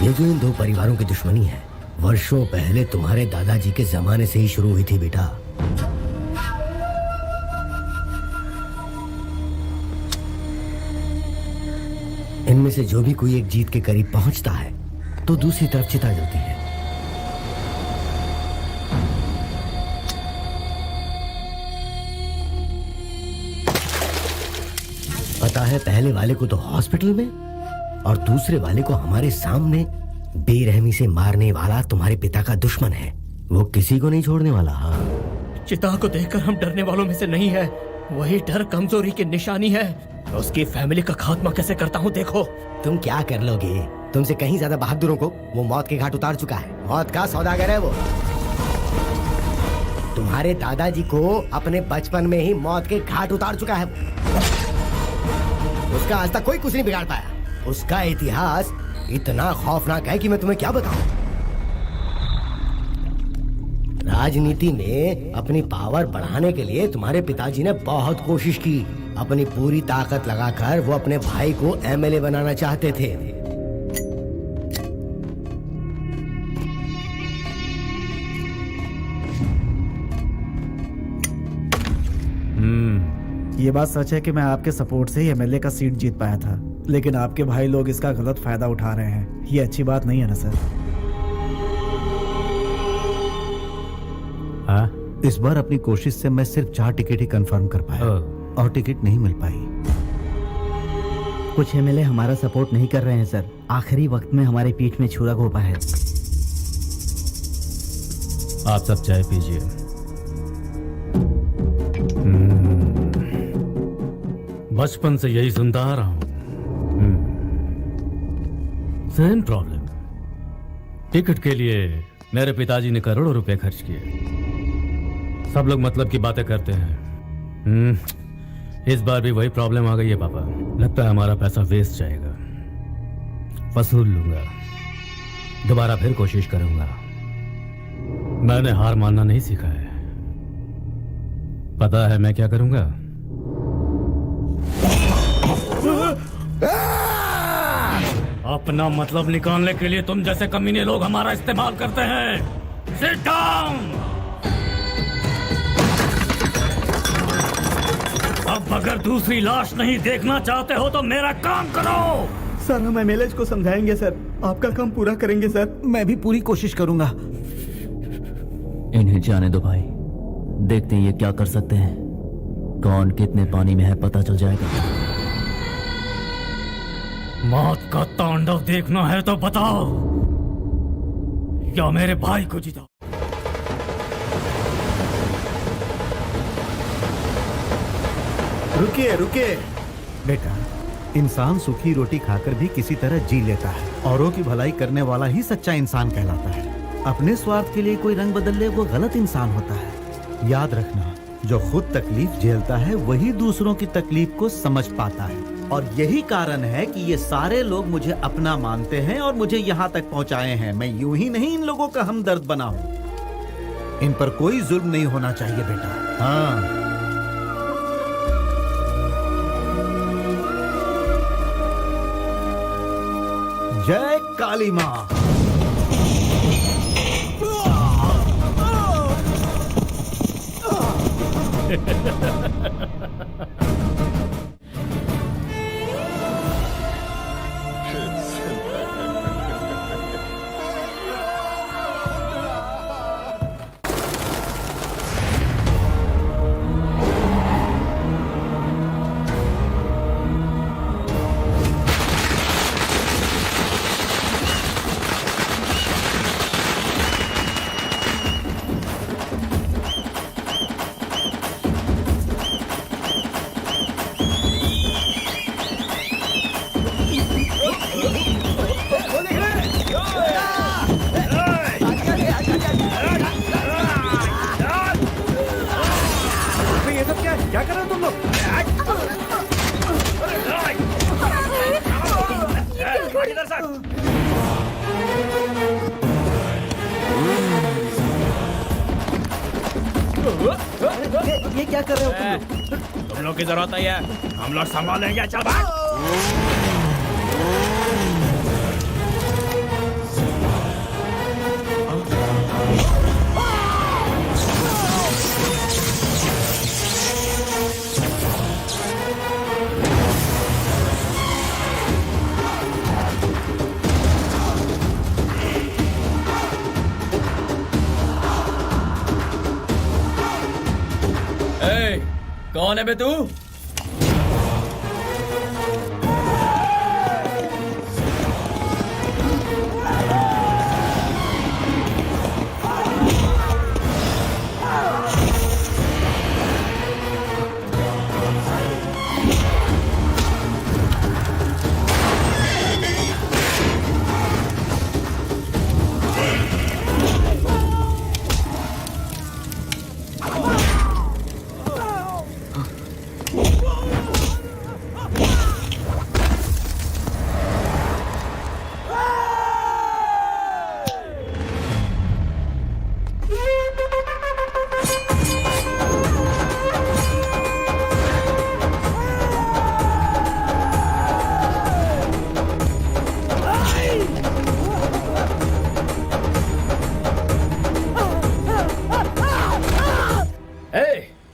ये जो इन दो परिवारों की दुश्मनी है वर्षों पहले तुम्हारे दादाजी के जमाने से ही शुरू हुई थी बेटा। इनमें से जो भी कोई एक जीत के करीब पहुंचता है तो दूसरी तरफ चिता जलती है। पता है, पहले वाले को तो हॉस्पिटल में और दूसरे वाले को हमारे सामने बेरहमी से मारने वाला तुम्हारे पिता का दुश्मन है। वो किसी को नहीं छोड़ने वाला। हाँ, चिता को देखकर हम डरने वालों में से नहीं है। वही डर कमजोरी की निशानी है। उसकी फैमिली का खात्मा कैसे करता हूँ देखो। तुम क्या कर लोगे? तुमसे कहीं ज्यादा बहादुरों को वो मौत के घाट उतार चुका है। मौत का सौदागर है वो। तुम्हारे दादाजी को अपने बचपन में ही मौत के घाट उतार चुका है। उसका आज तक कोई कुछ नहीं बिगाड़ पाया। उसका इतिहास इतना खौफनाक है कि मैं तुम्हें क्या बताऊं। राजनीति में अपनी पावर बढ़ाने के लिए तुम्हारे पिताजी ने बहुत कोशिश की। अपनी पूरी ताकत लगाकर वो अपने भाई को एमएलए बनाना चाहते थे। ये बात सच है कि मैं आपके सपोर्ट से ही एमएलए का सीट जीत पाया था, लेकिन आपके भाई लोग इसका गलत फायदा उठा रहे हैं। ये अच्छी बात नहीं है ना सर? हाँ, इस बार अपनी कोशिश से मैं सिर्फ 4 टिकट ही कंफर्म कर पाया और टिकट नहीं मिल पाई। कुछ एमएलए हमारा सपोर्ट नहीं कर रहे हैं सर। आखिरी वक्त में हमारी पीठ में छुरा घोंपा है। आप सब चाय पीजिए। बचपन से यही सुनता आ रहा हूं। Same problem. टिकट के लिए मेरे पिताजी ने करोड़ों रुपए खर्च किए। सब लोग मतलब की बातें करते हैं। इस बार भी वही प्रॉब्लम आ गई है पापा। लगता है हमारा पैसा वेस्ट जाएगा। वसूल लूंगा, दोबारा फिर कोशिश करूंगा। मैंने हार मानना नहीं सीखा है। पता है मैं क्या करूंगा? अपना मतलब निकालने के लिए तुम जैसे कमीने लोग हमारा इस्तेमाल करते हैं। Sit down. अब अगर दूसरी लाश नहीं देखना चाहते हो तो मेरा काम करो। सर हम एमएलए को समझाएंगे सर। आपका काम पूरा करेंगे सर। मैं भी पूरी कोशिश करूंगा। इन्हें जाने दो भाई, देखते हैं ये क्या कर सकते हैं। कौन कितने पानी में है पता चल जाएगा। मौत का तांडव देखना है तो बताओ, या मेरे भाई को जिताओ। रुकिए रुकिए बेटा, इंसान सूखी रोटी खाकर भी किसी तरह जी लेता है। औरों की भलाई करने वाला ही सच्चा इंसान कहलाता है। अपने स्वार्थ के लिए कोई रंग बदल ले वो गलत इंसान होता है। याद रखना, जो खुद तकलीफ झेलता है वही दूसरों की तकलीफ को समझ पाता है। और यही कारण है कि ये सारे लोग मुझे अपना मानते हैं और मुझे यहाँ तक पहुँचाए हैं। मैं यूं ही नहीं इन लोगों का हमदर्द बना हूँ। इन पर कोई जुल्म नहीं होना चाहिए बेटा। हाँ, जय काली माँ। क्या कर रहे हो तुम लोग? ये क्या कर रहे हो तुम लोग? तुम लोग की जरूरत नहीं है, हम लोग संभालेंगे। चल भाग। ए, कौन है बे तू?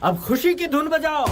अब खुशी की धुन बजाओ।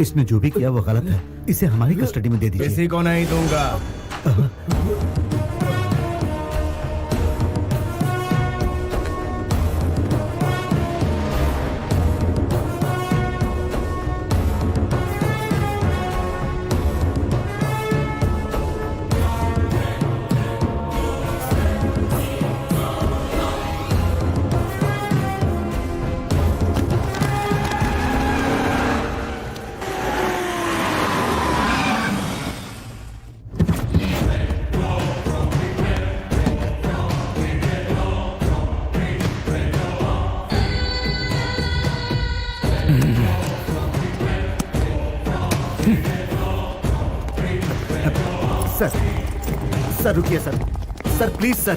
इसने जो भी किया वो गलत है, इसे हमारी कस्टडी में दे दीजिए। किसी को नहीं दूंगा। सर रुकिए sir, sir please sir,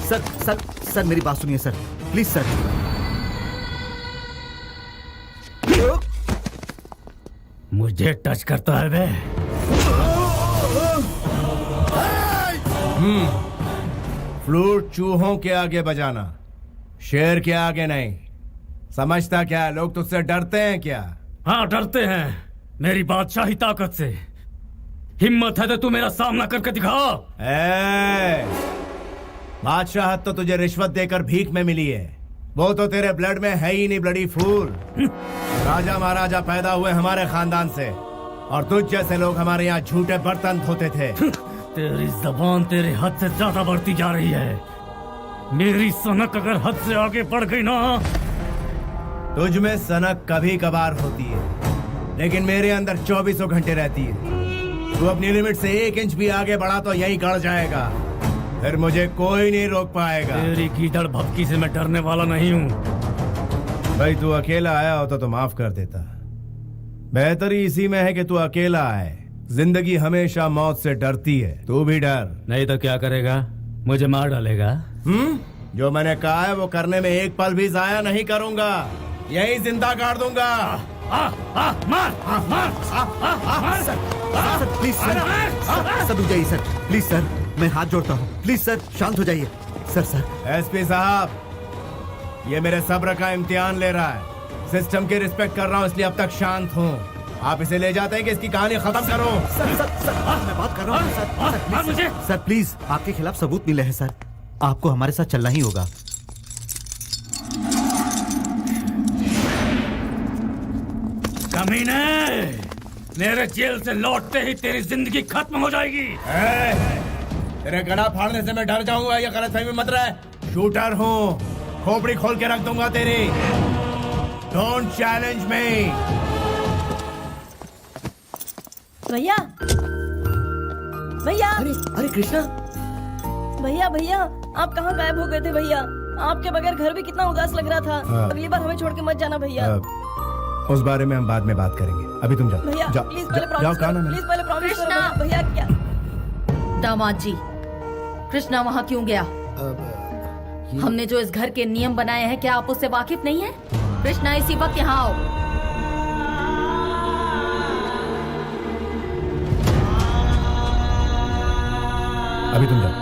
sir sir sir मेरी बात सुनिए सर, प्लीज सर। मुझे टच करता है बे। फ्लूट चूहों के आगे बजाना, शेर के आगे नहीं। समझता क्या है? लोग तुझसे डरते हैं क्या? हाँ डरते हैं मेरी बादशाही ताकत से। हिम्मत है तो तू मेरा सामना करके दिखा। बादशाहत तो तुझे रिश्वत देकर भीख में मिली है, वो तो तेरे ब्लड में है ही नहीं, ब्लडी फूल। राजा महाराजा पैदा हुए हमारे खानदान से, और तुझ जैसे लोग हमारे यहाँ झूठे बर्तन धोते थे। तेरी जबान तेरे हद से ज्यादा बढ़ती जा रही है। मेरी सनक अगर हद से आगे बढ़ गई ना, तुझ में सनक कभी कभार होती है, लेकिन मेरे अंदर 24 घंटे रहती है। तू अपनी लिमिट से 1 इंच भी आगे बढ़ा तो यहीं गड़ जाएगा, फिर मुझे कोई नहीं रोक पाएगा। तेरी गीदड़ भपकी से मैं डरने वाला नहीं हूँ। भाई तू अकेला आया होता तो माफ कर देता। बेहतरी इसी में है कि तू अकेला आए। जिंदगी हमेशा मौत से डरती है, तू भी डर। नहीं तो क्या करेगा? मुझे मार डालेगा? जो मैंने कहा है वो करने में एक पल भी जाया नहीं करूंगा, यही जिंदा गाड़ दूंगा। सर प्लीज सर रुक जाइए सर, प्लीज सर, मैं हाथ जोड़ता हूँ, प्लीज सर शांत हो जाइए। सर एसपी साहब, ये मेरे सब्र का इम्तिहान ले रहा है। सिस्टम की रिस्पेक्ट कर रहा हूँ, इसलिए अब तक शांत हूँ। आप इसे ले जाते हैं कि इसकी कहानी खत्म करो। सर मैं बात कर रहा हूँ सर प्लीज, आपके खिलाफ सबूत मिले हैं सर, आपको हमारे साथ चलना ही होगा। कमीने, मेरे जेल से लौटते ही तेरी जिंदगी खत्म हो जाएगी। तेरे गला फाड़ने से मैं डर जाऊंगा, ये गलतफहमी मत रहे। शूटर हूँ, खोपड़ी खोल के रख दूंगा तेरी। Don't challenge me. भैया भैया अरे कृष्णा, भैया आप कहाँ गायब हो गए थे भैया? आपके बगैर घर भी कितना उदास लग रहा था। अगली बार हमें छोड़ के मत जाना भैया। उस बारे में हम बाद में बात करेंगे, अभी तुम जाओ। भैया प्लीज पहले जाओ, प्रॉमिस कहा करो, ना प्लीज पहले प्रॉमिस करो भैया। क्या दामाद जी, कृष्णा वहाँ क्यों गया? हमने जो इस घर के नियम बनाए हैं, क्या आप उससे वाकिफ नहीं है? कृष्णा इसी वक्त यहाँ आओ। अभी तुम जाओ।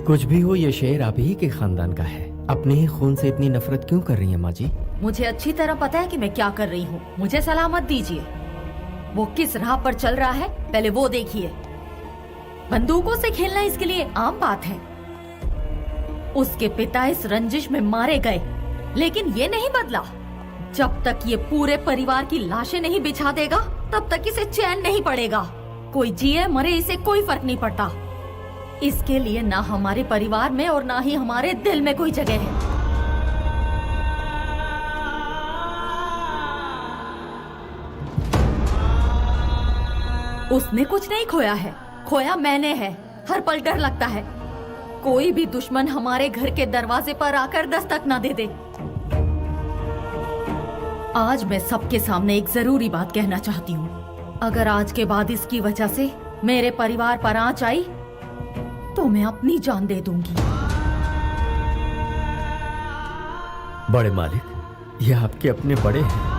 कुछ भी हो, ये शेर आप ही के खानदान का है। अपने ही खून से इतनी नफरत क्यों कर रही है माँ जी? मुझे अच्छी तरह पता है कि मैं क्या कर रही हूँ। मुझे सलाह मत दीजिए। वो किस राह पर चल रहा है, पहले वो देखिए। बंदूकों से खेलना इसके लिए आम बात है। उसके पिता इस रंजिश में मारे गए, लेकिन ये नहीं बदला। जब तक ये पूरे परिवार की लाशें नहीं बिछा देगा, तब तक इसे चैन नहीं पड़ेगा। कोई जिए मरे, इसे कोई फर्क नहीं पड़ता। इसके लिए ना हमारे परिवार में और ना ही हमारे दिल में कोई जगह है। उसने कुछ नहीं खोया है, खोया मैंने है। हर पल डर लगता है कोई भी दुश्मन हमारे घर के दरवाजे पर आकर दस्तक ना दे दे। आज मैं सबके सामने एक जरूरी बात कहना चाहती हूँ। अगर आज के बाद इसकी वजह से मेरे परिवार पर आंच आई, तो मैं अपनी जान दे दूंगी। बड़े मालिक, ये आपके अपने बड़े हैं।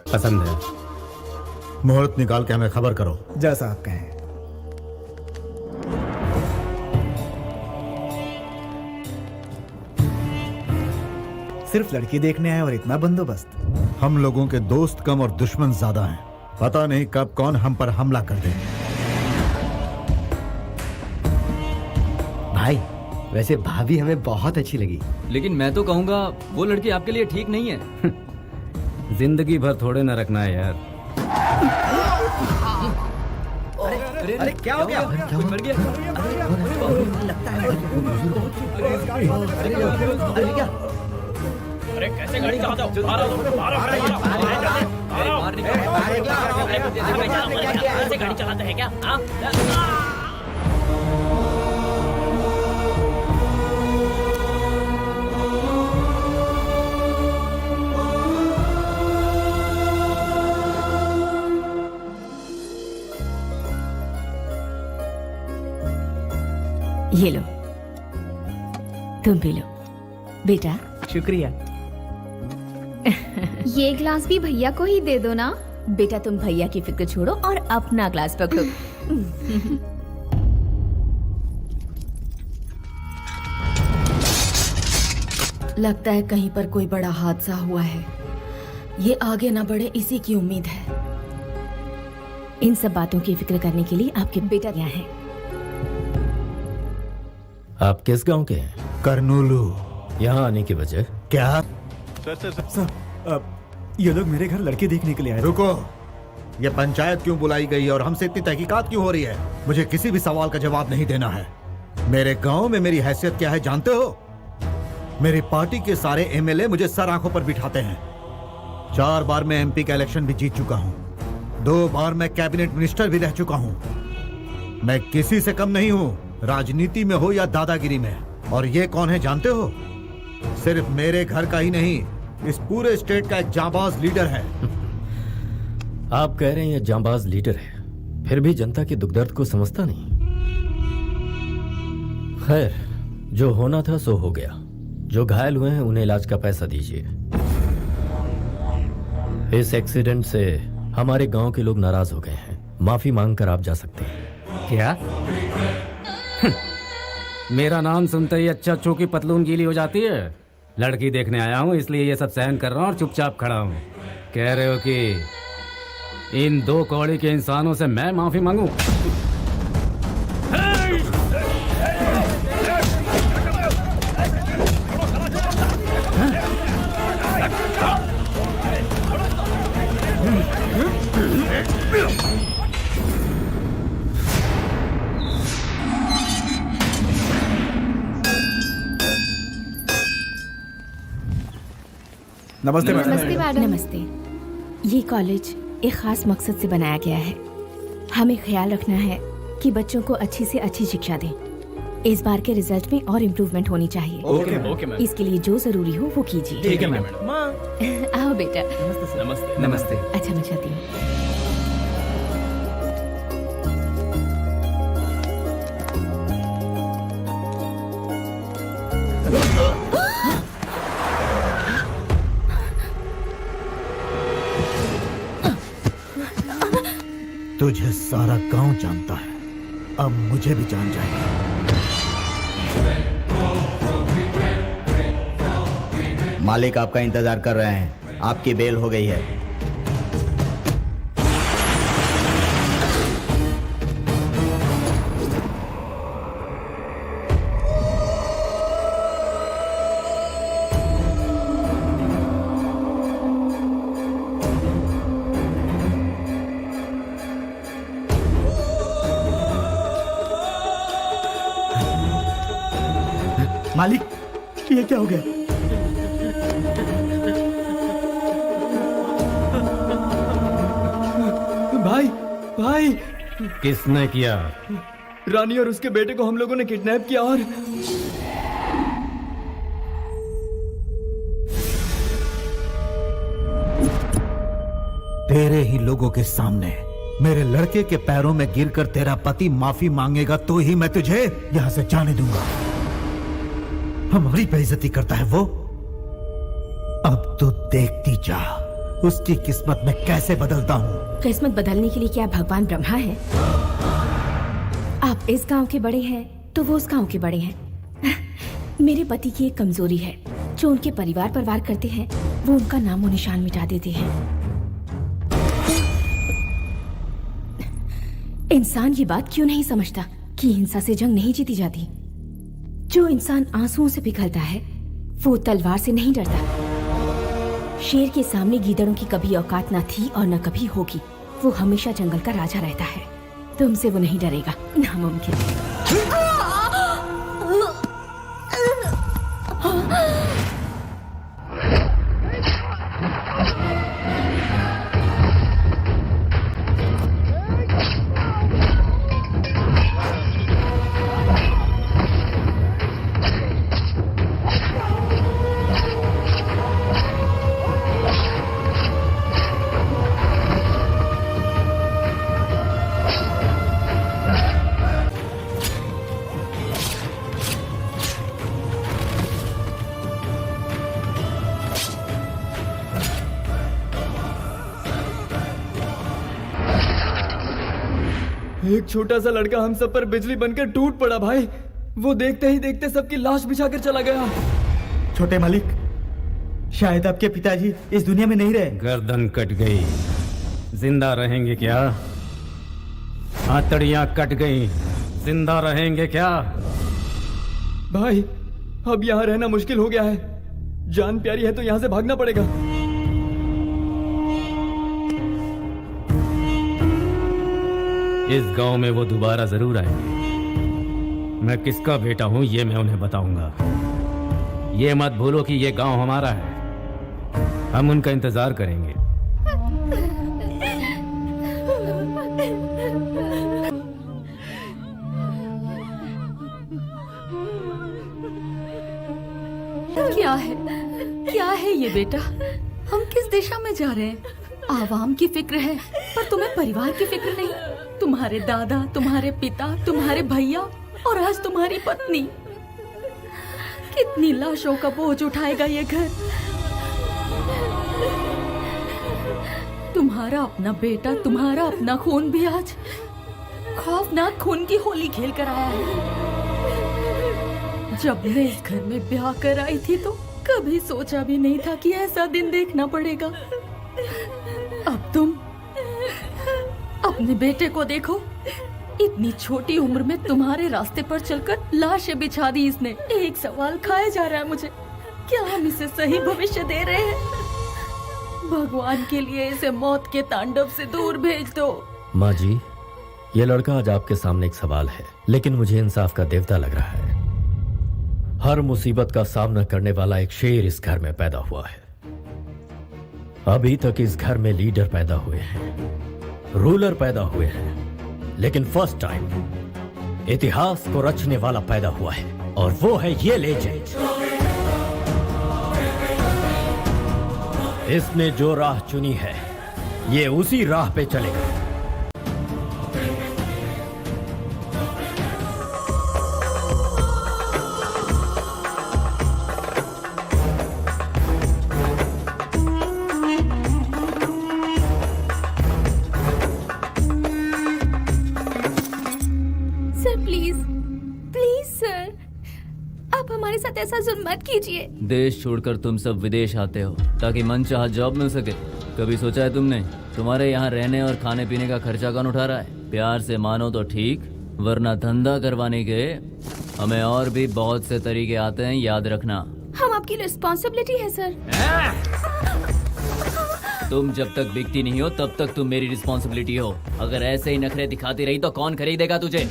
पसंद है। मुहूर्त निकाल के हमें खबर करो। जैसा आप कहें। सिर्फ लड़की देखने आए और इतना बंदोबस्त? हम लोगों के दोस्त कम और दुश्मन ज्यादा हैं। पता नहीं कब कौन हम पर हमला कर दे। भाई, वैसे भाभी हमें बहुत अच्छी लगी, लेकिन मैं तो कहूंगा वो लड़की आपके लिए ठीक नहीं है। जिंदगी भर थोड़े ना रखना है यार। अरे क्या हो गया? मर गया। लगता है अरे क्या? अरे कैसे गाड़ी चलाते हो? कैसे गाड़ी चलाते हैं क्या? ये लो, तुम भी लो बेटा। शुक्रिया। ये ग्लास भी भैया को ही दे दो ना। बेटा तुम भैया की फिक्र छोड़ो और अपना ग्लास पकड़ो। लगता है कहीं पर कोई बड़ा हादसा हुआ है। ये आगे ना बढ़े इसी की उम्मीद है। इन सब बातों की फिक्र करने के लिए आपके बेटा यहाँ है। आप किस गांव के हैं? करनूलू। यहाँ आने की वजह? क्या? सर, ये लोग मेरे घर लड़के देखने के लिए आए थे। रुको, ये पंचायत क्यों बुलाई गई और हमसे इतनी तहकीकात क्यों हो रही है? मुझे किसी भी सवाल का जवाब नहीं देना है। मेरे गांव में मेरी हैसियत क्या है जानते हो? मेरी पार्टी के सारे एमएलए मुझे सर आंखों पर बिठाते हैं। 4 बार मैं एमपी का इलेक्शन भी जीत चुका हूँ। 2 बार मैं कैबिनेट मिनिस्टर भी रह चुका हूँ। मैं किसी से कम नहीं हूँ, राजनीति में हो या दादागिरी में। और ये कौन है जानते हो? सिर्फ मेरे घर का ही नहीं, इस पूरे स्टेट का एक जांबाज लीडर है। आप कह रहे हैं ये जांबाज लीडर है, फिर भी जनता के दुख दर्द को समझता नहीं। खैर, जो होना था सो हो गया। जो घायल हुए हैं उन्हें इलाज का पैसा दीजिए। इस एक्सीडेंट से हमारे गांव के लोग नाराज हो गए हैं। माफी मांगकर आप जा सकते हैं। क्या? मेरा नाम सुनते ही अच्छा चो की पतलून गीली हो जाती है। लड़की देखने आया हूँ इसलिए ये सब सहन कर रहा हूँ और चुपचाप खड़ा हूँ। कह रहे हो कि इन 2 कौड़ी के इंसानों से मैं माफी मांगू? नमस्ते मैडम। नमस्ते मैडम। नमस्ते। ये कॉलेज एक खास मकसद से बनाया गया है। हमें ख्याल रखना है कि बच्चों को अच्छी से अच्छी शिक्षा दें। इस बार के रिजल्ट में और इम्प्रूवमेंट होनी चाहिए। Okay ma'am. इसके लिए जो जरूरी हो वो कीजिए। ठीक है मैम। आओ बेटा। नमस्ते। नमस्ते। अच्छा मैं जाती हूँ। तुझे सारा गांव जानता है, अब मुझे भी जान जाएगा। मालिक आपका इंतजार कर रहे हैं। आपकी बेल हो गई है। मालिक, ये क्या हो गया? भाई भाई, किसने किया? रानी और उसके बेटे को हम लोगों ने किडनैप किया और तेरे ही लोगों के सामने मेरे लड़के के पैरों में गिरकर तेरा पति माफी मांगेगा तो ही मैं तुझे यहां से जाने दूंगा। हमारी बेइज्जती करता है वो। अब तो देखती जा उसकी किस्मत में कैसे बदलता हूँ। किस्मत बदलने के लिए क्या भगवान ब्रह्मा है? आप इस गांव के बड़े हैं तो वो उस गांव के बड़े हैं। मेरे पति की एक कमजोरी है, जो उनके परिवार पर वार करते हैं वो उनका नामो निशान मिटा देते हैं। इंसान ये बात क्यों नहीं समझता कि हिंसा से जंग नहीं जीती जाती। जो इंसान आंसुओं से पिघलता है वो तलवार से नहीं डरता। शेर के सामने गीदड़ों की कभी औकात न थी और न कभी होगी। वो हमेशा जंगल का राजा रहता है। तुमसे वो नहीं डरेगा, नामुमकिन। एक छोटा सा लड़का हम सब पर बिजली बनकर टूट पड़ा भाई। वो देखते ही देखते सबकी लाश बिछा कर चला गया। छोटे मालिक, शायद आपके पिताजी इस दुनिया में नहीं रहे। गर्दन कट गई, जिंदा रहेंगे क्या? आतड़ियां कट गई, जिंदा रहेंगे क्या? भाई अब यहाँ रहना मुश्किल हो गया है। जान प्यारी है तो यहाँ से भागना पड़ेगा। इस गांव में वो दोबारा जरूर आएंगे। मैं किसका बेटा हूं ये मैं उन्हें बताऊंगा। ये मत भूलो कि ये गांव हमारा है। हम उनका इंतजार करेंगे। क्या है ये बेटा? हम किस दिशा में जा रहे हैं? आवाम की फिक्र है पर तुम्हें परिवार की फिक्र नहीं। तुम्हारे दादा, तुम्हारे पिता, तुम्हारे भैया और आज तुम्हारी पत्नी। कितनी लाशों का बोझ उठाएगा ये घर? तुम्हारा अपना बेटा, तुम्हारा अपना खून भी आज खौफनाक खून की होली खेल कर आया है। जब मैं इस घर में ब्याह कर आई थी तो कभी सोचा भी नहीं था कि ऐसा दिन देखना पड़ेगा। अब तुम अपने बेटे को देखो, इतनी छोटी उम्र में तुम्हारे रास्ते पर चलकर लाशें बिछा दी इसने। एक सवाल खाया जा रहा है मुझे, क्या हम इसे सही भविष्य दे रहे हैं? भगवान के लिए इसे मौत के तांडव से दूर भेज दो। माँ जी, ये लड़का आज आपके सामने एक सवाल है, लेकिन मुझे इंसाफ का देवता लग रहा है। हर मुसीबत का सामना करने वाला एक शेर इस घर में पैदा हुआ है। अभी तक इस घर में लीडर पैदा हुए हैं, रूलर पैदा हुए हैं, लेकिन फर्स्ट टाइम इतिहास को रचने वाला पैदा हुआ है, और वो है ये लेजेंड। इसने जो राह चुनी है, ये उसी राह पे चलेगा। ऐसा जुल्म मत कीजिए। देश छोड़कर तुम सब विदेश आते हो ताकि मनचाहा जॉब मिल सके। कभी सोचा है तुमने तुम्हारे यहाँ रहने और खाने पीने का खर्चा कौन उठा रहा है? प्यार से मानो तो ठीक, वरना धंधा करवाने के हमें और भी बहुत से तरीके आते हैं, याद रखना। हम आपकी रिस्पॉन्सिबिलिटी है सर। तुम जब तक बिकती नहीं हो तब तक तुम मेरी रिस्पॉन्सिबिलिटी हो। अगर ऐसे ही नखरे दिखाती रही तो कौन खरीदेगा तुझे?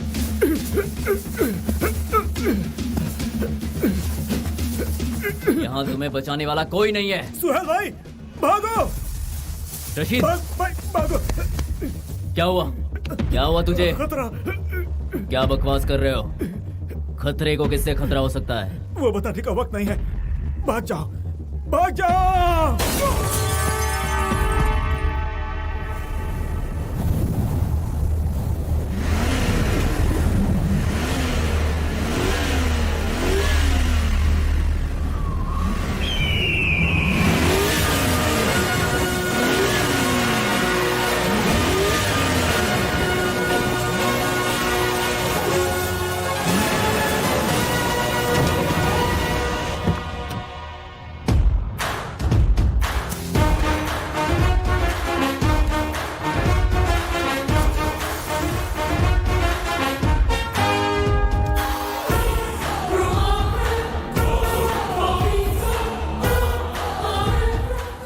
यहाँ तुम्हें बचाने वाला कोई नहीं है। सुहेल भाई भागो! रशीद भागो! क्या हुआ? क्या हुआ तुझे? खतरा! क्या बकवास कर रहे हो? खतरे को किससे खतरा हो सकता है? वो बताने का वक्त नहीं है। भाग जाओ, भाग जाओ!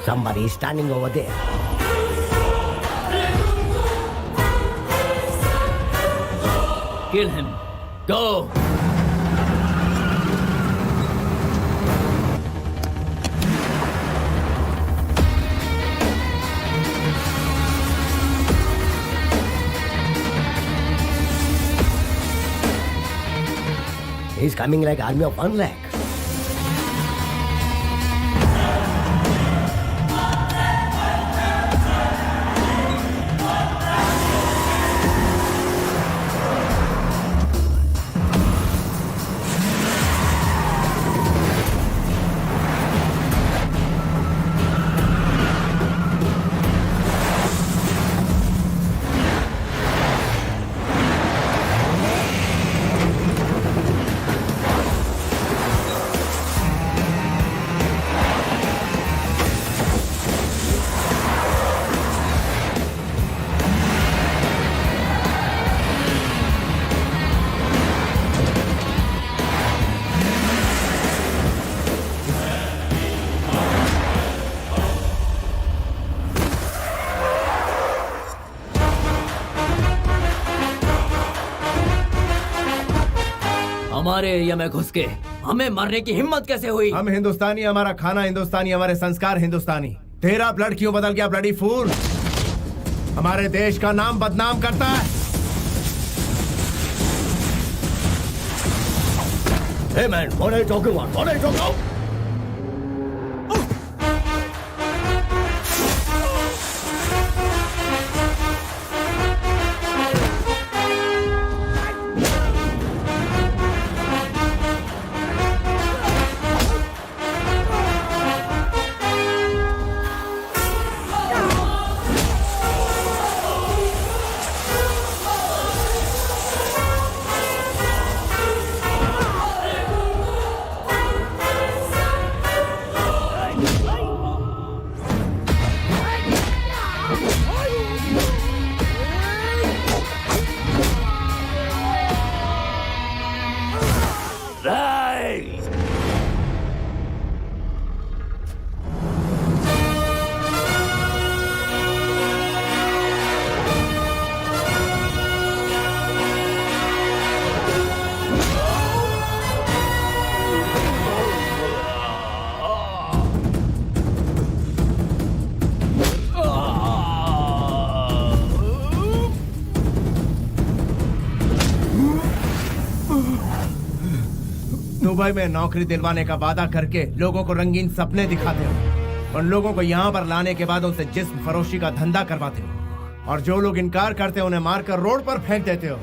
Somebody is standing over there. Kill him. Go. He's coming like army of 1 lakh. हमारे एरिया में घुस के हमें मारने की हिम्मत कैसे हुई? हम हिंदुस्तानी, हमारा खाना हिंदुस्तानी, हमारे संस्कार हिंदुस्तानी। तेरा ब्लड क्यों बदल गया ब्लडी फूल? हमारे देश का नाम बदनाम करता है। Hey man, what are you talking about? What are you talking about? Dubai में नौकरी दिलवाने का वादा करके लोगों को रंगीन सपने दिखाते हो। उन लोगों को यहाँ पर लाने के बाद उनसे जिस्म फरोशी का धंधा करवाते हो और जो लोग इनकार करते हो उन्हें मारकर रोड पर फेंक देते हो।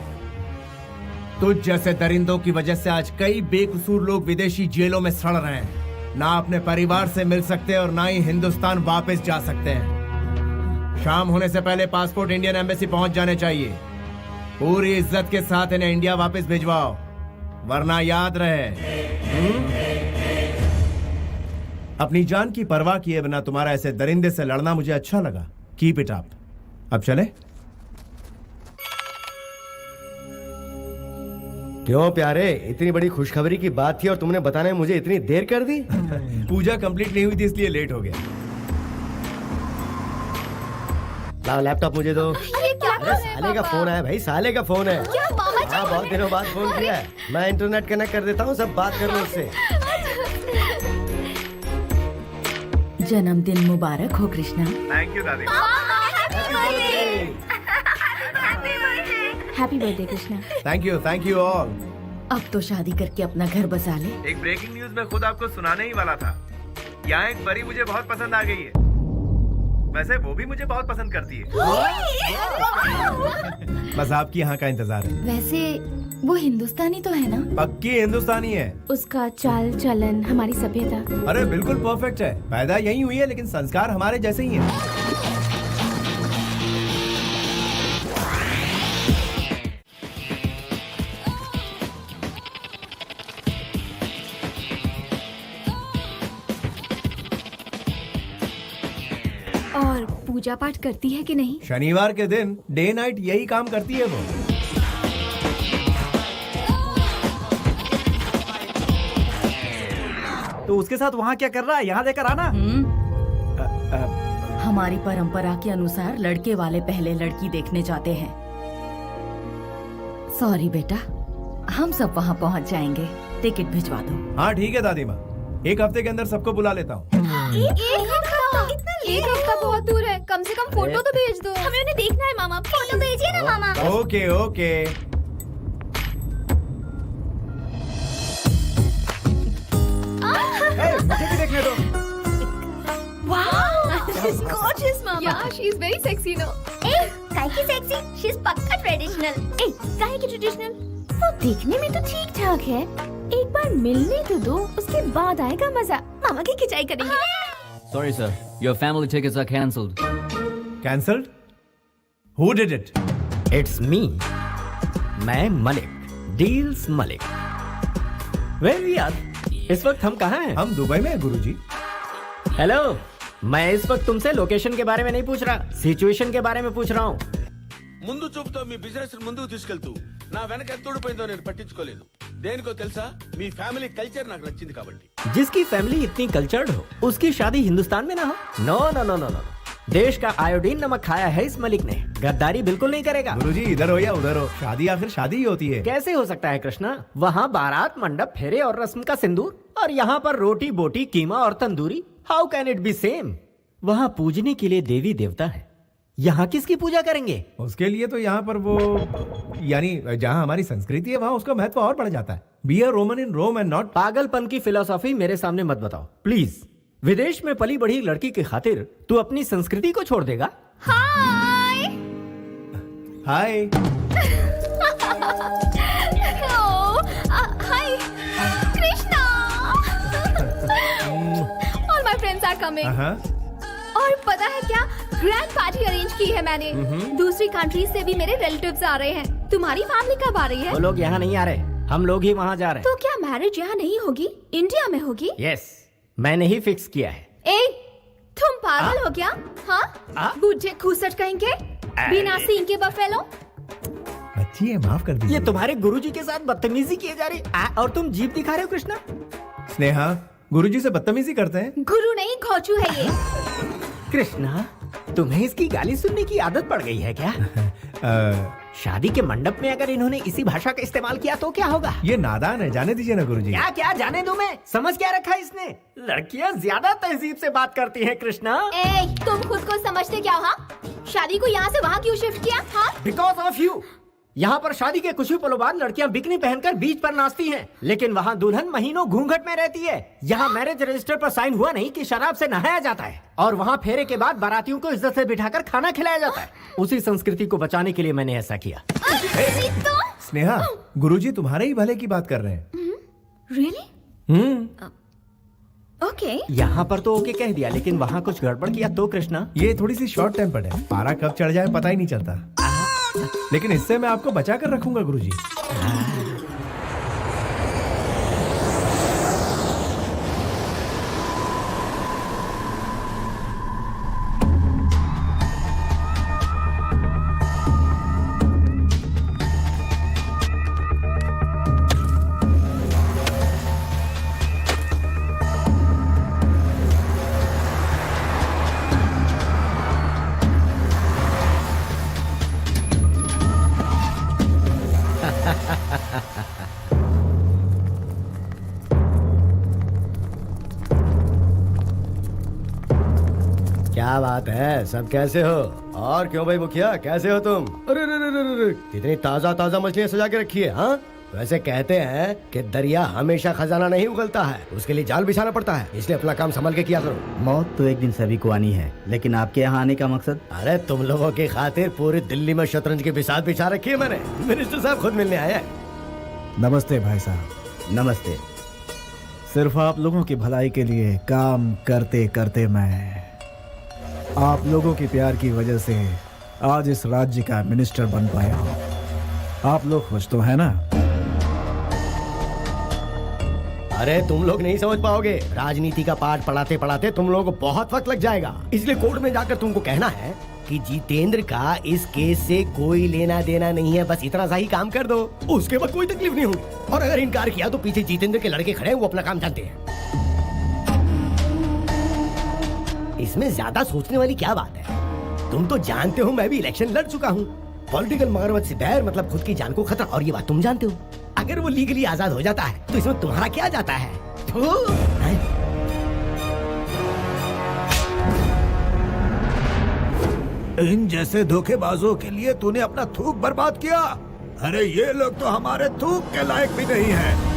तुझ जैसे दरिंदों की वजह से आज कई बेकसूर लोग विदेशी जेलों में सड़ रहे हैं। ना अपने परिवार से मिल सकते और ना ही हिंदुस्तान वापस जा सकते हैं। शाम होने से पहले पासपोर्ट इंडियन एम्बेसी पहुंच जाने चाहिए। पूरी इज्जत के साथ इन्हें इंडिया वापस भिजवाओ, वरना याद रहे अपनी जान की परवाह किए बिना तुम्हारा ऐसे दरिंदे से लड़ना मुझे अच्छा लगा। Keep it up. अब चले? क्यों प्यारे, इतनी बड़ी खुशखबरी की बात थी और तुमने बताने में मुझे इतनी देर कर दी? पूजा कंप्लीट नहीं हुई थी इसलिए लेट हो गया। लाओ लैपटॉप मुझे दो। अरे साले का फोन है भाई, साले का फोन है। क्या मामा जी? हाँ, बहुत दिनों बाद फोन किया है। मैं इंटरनेट कनेक्ट कर देता हूँ, सब बात कर लो उससे। जन्मदिन मुबारक हो कृष्णा। थैंक यू दादी। Happy birthday Krishna. Thank you all. अब तो शादी करके अपना घर बसा ले। एक ब्रेकिंग न्यूज मैं खुद आपको सुनाने ही वाला था। यहाँ एक परी मुझे बहुत पसंद आ गई है। वैसे वो भी मुझे बहुत पसंद करती है। बस आपकी यहाँ का इंतजार है। वैसे वो हिंदुस्तानी तो है ना? पक्की हिंदुस्तानी है। उसका चाल चलन, हमारी सभ्यता। अरे बिल्कुल परफेक्ट है। पैदा यही हुई है लेकिन संस्कार हमारे जैसे ही हैं। और पूजा पाठ करती है कि नहीं? शनिवार के दिन डे नाइट यही काम करती है वो। तो उसके साथ वहाँ क्या कर रहा है? यहाँ लेकर आना। हमारी परंपरा के अनुसार लड़के वाले पहले लड़की देखने जाते हैं। सॉरी बेटा, हम सब वहाँ पहुँच जाएंगे। टिकट भिजवा दो। हाँ ठीक है दादी माँ, एक हफ्ते के अंदर सबको बुला लेता हूँ। एक हफ्ता बहुत दूर है, कम से कम फोटो तो भेज दो। हमें उन्हें देखना है मामा, फोटो भेजिए ना मामा। Okay okay. मुझे भी देखने दो। She's gorgeous, mama. Yeah, she's very sexy, no? काहे की सेक्सी? She's पक्का ट्रेडिशनल। काहे की ट्रेडिशनल? वो देखने में तो ठीक ठाक है। एक बार मिलने तो दो, उसके बाद आएगा मजा। मामा की खिंचाई करेंगे। Sorry sir, your family tickets are cancelled. Cancelled? Who did it? It's me, मैं मलिक, डील्स मलिक। वेल यार, इस वक्त हम कहाँ हैं? हम दुबई में हैं गुरुजी। हेलो, मैं इस वक्त तुमसे लोकेशन के बारे में नहीं पूछ रहा, सिचुएशन के बारे में पूछ रहा हूँ। ముందు చూపుతో మీ బిజినెస్ ముందుకు తీసుకెళ్తూ నా వెనక ఎంత ఊడిపోయిందో నేను పట్టించుకోలేదు. దేనికో తెలుసా? మీ ఫ్యామిలీ కల్చర్ నాకు నచ్చింది కాబట్టి. जिसकी फैमिली इतनी कल्चर्ड हो, उसकी शादी हिंदुस्तान में ना हो? No no no no no, देश का आयोडीन नमक खाया है इस मलिक ने, गद्दारी बिल्कुल नहीं करेगा। गुरुजी इधर हो या उधर हो, शादी आखिर शादी ही होती है। कैसे हो सकता है कृष्णा? वहाँ बारात, मंडप, फेरे और रस्म का सिंदूर, और यहाँ पर रोटी बोटी, कीमा और tandoori. How can it be same? वहाँ पूजने के लिए देवी देवता है, यहाँ किसकी पूजा करेंगे? उसके लिए तो यहाँ पर वो, यानी जहाँ हमारी संस्कृति है वहाँ उसका महत्व और बढ़ जाता है। Be a Roman in Rome and not. पागलपन की फिलॉसफी मेरे सामने मत बताओ प्लीज। विदेश में पली बढ़ी लड़की की खातिर तू अपनी संस्कृति को छोड़ देगा? Hi hi. Hi Krishna. All my friends are coming. और पता है क्या, ग्रैंड पार्टी अरेंज की है मैंने। दूसरी कंट्री से भी मेरे रिलेटिव्स आ रहे हैं। तुम्हारी फैमिली कब आ रही है? वो लोग यहाँ नहीं आ रहे, हम लोग ही वहाँ जा रहे हैं। तो क्या मैरिज यहाँ नहीं होगी, इंडिया में होगी? यस, मैंने ही फिक्स किया है। ए, तुम पागल हो क्या? हाँ, बुढ़े खूसट कहेंगे, बिना सींग के बफेलो। अच्छी है, माफ कर दीजिए। ये तुम्हारे गुरुजी के साथ बदतमीजी की जा रही और तुम जीप दिखा रहे हो कृष्णा। स्नेहा, गुरुजी से बदतमीजी करते हैं? गुरु नहीं, घोचू है ये। कृष्णा, तुम्हें इसकी गाली सुनने की आदत पड़ गई है क्या? शादी के मंडप में अगर इन्होंने इसी भाषा का इस्तेमाल किया तो क्या होगा? ये नादान है, जाने दीजिए ना गुरुजी। क्या क्या जाने दो, मैं समझ क्या रखा है इसने? लड़कियां ज्यादा तहजीब से बात करती हैं कृष्णा। ए, तुम खुद को समझते क्या हो? हाँ? शादी को यहाँ से वहाँ क्यों शिफ्ट किया? हाँ? Because of you. यहाँ पर शादी के कुछ ही पलों बाद लड़कियां बिकनी पहनकर बीच पर नाचती हैं, लेकिन वहाँ दुल्हन महीनों घूंघट में रहती है। यहाँ मैरिज रजिस्टर पर साइन हुआ नहीं कि शराब से नहाया जाता है, और वहाँ फेरे के बाद बारातियों को इज्जत से बिठाकर खाना खिलाया जाता है। उसी संस्कृति को बचाने के लिए मैंने ऐसा किया। स्नेहा, गुरुजी तुम्हारे ही भले की बात कर रहे हैं। Really? ओके। यहाँ पर तो ओके कह दिया, लेकिन वहाँ कुछ गड़बड़ किया तो कृष्णा? ये थोड़ी सी शॉर्ट टेम्पर्ड है, पारा कब चढ़ जाए पता ही नहीं चलता। लेकिन इससे मैं आपको बचा कर रखूंगा गुरुजी। क्या बात है, सब कैसे हो? और क्यों भाई मुखिया, कैसे हो तुम? अरे कितनी ताजा ताजा मछलियाँ सजा के रखी है। हाँ, वैसे कहते हैं कि दरिया हमेशा खजाना नहीं उगलता है, उसके लिए जाल बिछाना पड़ता है, इसलिए अपना काम संभल के किया करो। मौत तो एक दिन सभी को आनी है, लेकिन आपके यहाँ आने का मकसद? अरे तुम लोगों की खातिर पूरी दिल्ली में शतरंज की बिसात बिछा रखी है मैंने। मिनिस्टर साहब खुद मिलने आया है। नमस्ते भाई साहब। नमस्ते। सिर्फ आप लोगों की भलाई के लिए काम करते करते मैं आप लोगों के प्यार की वजह से आज इस राज्य का मिनिस्टर बन पाया हूँ। आप लोग खुश तो है ना? अरे तुम लोग नहीं समझ पाओगे, राजनीति का पाठ पढ़ाते पढ़ाते तुम लोगों को बहुत वक्त लग जाएगा। इसलिए कोर्ट में जाकर तुमको कहना है कि जितेंद्र का इस केस से कोई लेना देना नहीं है, बस इतना सा ही काम कर दो, उसके बाद कोई तकलीफ नहीं होगी। और अगर इनकार किया तो पीछे जितेंद्र के लड़के खड़े हैं, वो अपना काम जानते हैं। इसमें ज्यादा सोचने वाली क्या बात है? तुम तो जानते हो मैं भी इलेक्शन लड़ चुका हूँ। पॉलिटिकल मगरमच्छ से डर मतलब खुद की जान को खतरा, और ये बात तुम जानते हो। अगर वो लीगली आजाद हो जाता है तो इसमें तुम्हारा क्या जाता है? इन जैसे धोखेबाजों के लिए तूने अपना थूक बर्बाद किया। अरे ये लोग तो हमारे थूक के लायक भी नहीं है।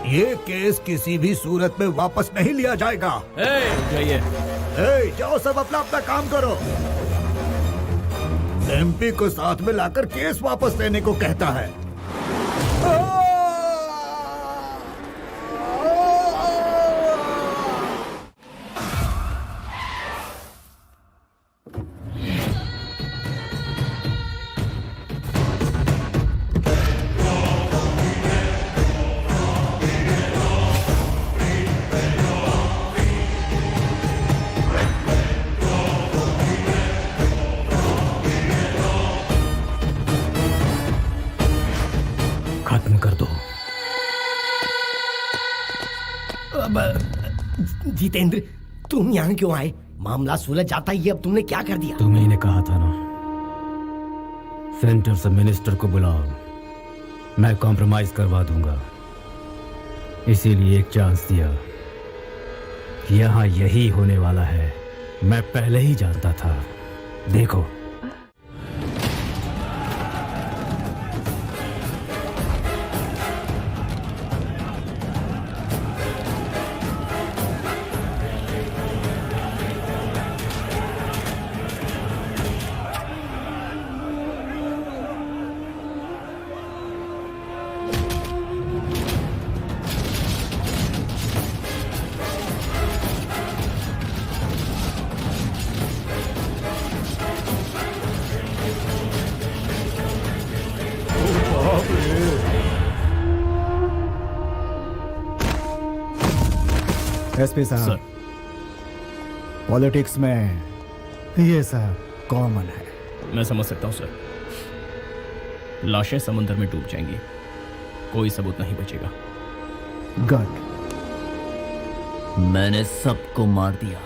ये केस किसी भी सूरत में वापस नहीं लिया जाएगा। जाइए। जाओ सब अपना अपना काम करो। एमपी को साथ में लाकर केस वापस लेने को कहता है। खत्म कर दो। जितेंद्र, तुम यहाँ क्यों आए? मामला सुलझ जाता ही अब तुमने क्या कर दिया? तुम्हें ने कहा था ना, सेंटर से मिनिस्टर को बुलाओ, मैं कॉम्प्रोमाइज करवा दूंगा। इसीलिए एक चांस दिया। यहाँ यही होने वाला है, मैं पहले ही जानता था। देखो, एसपी साहब, पॉलिटिक्स में ये सब कॉमन है। मैं समझ सकता हूँ सर। लाशें समुद्र में डूब जाएंगी, कोई सबूत नहीं बचेगा। गॉड, मैंने सबको मार दिया।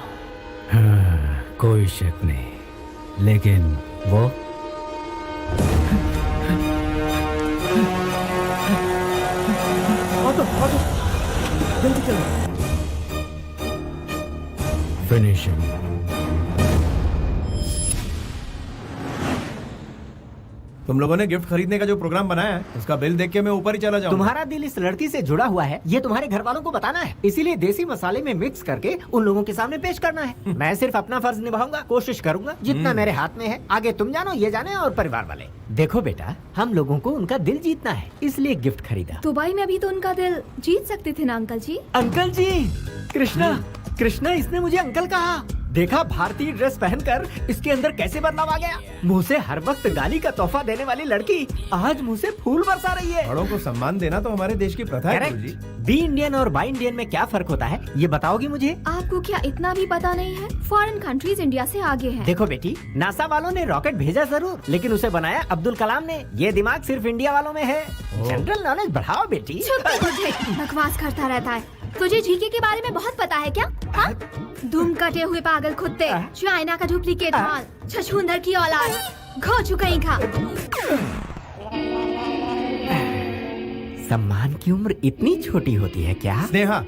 हाँ, कोई शक नहीं, लेकिन वो जल्दी चलो। फिनिशिंग। तुम लोगों ने गिफ्ट खरीदने का जो प्रोग्राम बनाया है, उसका बिल देख के मैं ऊपर ही चला जाऊंगा। तुम्हारा दिल इस लड़की से जुड़ा हुआ है, ये तुम्हारे घर वालों को बताना है, इसीलिए देसी मसाले में मिक्स करके उन लोगों के सामने पेश करना है। मैं सिर्फ अपना फर्ज निभाऊंगा, कोशिश करूंगा जितना मेरे हाथ में है। आगे तुम जानो, ये जाने और परिवार वाले। देखो बेटा, हम लोगों को उनका दिल जीतना है, इसलिए गिफ्ट खरीदा। दुबई में भी तो उनका दिल जीत सकते थे ना अंकल जी। अंकल जी, कृष्णा, कृष्णा, इसने मुझे अंकल कहा। देखा भारतीय ड्रेस पहनकर इसके अंदर कैसे बदलाव आ गया। मुंह से हर वक्त गाली का तोहफा देने वाली लड़की आज मुंह से फूल बरसा रही है। बड़ों को सम्मान देना तो हमारे देश की प्रथा है गुरुजी। बी इंडियन और बाई इंडियन में क्या फर्क होता है, ये बताओगी मुझे? आपको क्या इतना भी पता नहीं है? फॉरेन कंट्रीज इंडिया से आगे हैं। देखो बेटी, नासा वालों ने रॉकेट भेजा जरूर, लेकिन उसे बनाया अब्दुल कलाम ने। ये दिमाग सिर्फ इंडिया वालों में है। जनरल नॉलेज बढ़ाओ बेटी। बकवास करता रहता है। तुझे जीके के बारे में बहुत पता है क्या? हाँ? दुम कटे हुए पागल कुत्ते, चाइना का डुप्लीकेट माल, छछूंदर की औलाद, घो चुका खा। सम्मान की उम्र इतनी छोटी होती है क्या? स्नेहा,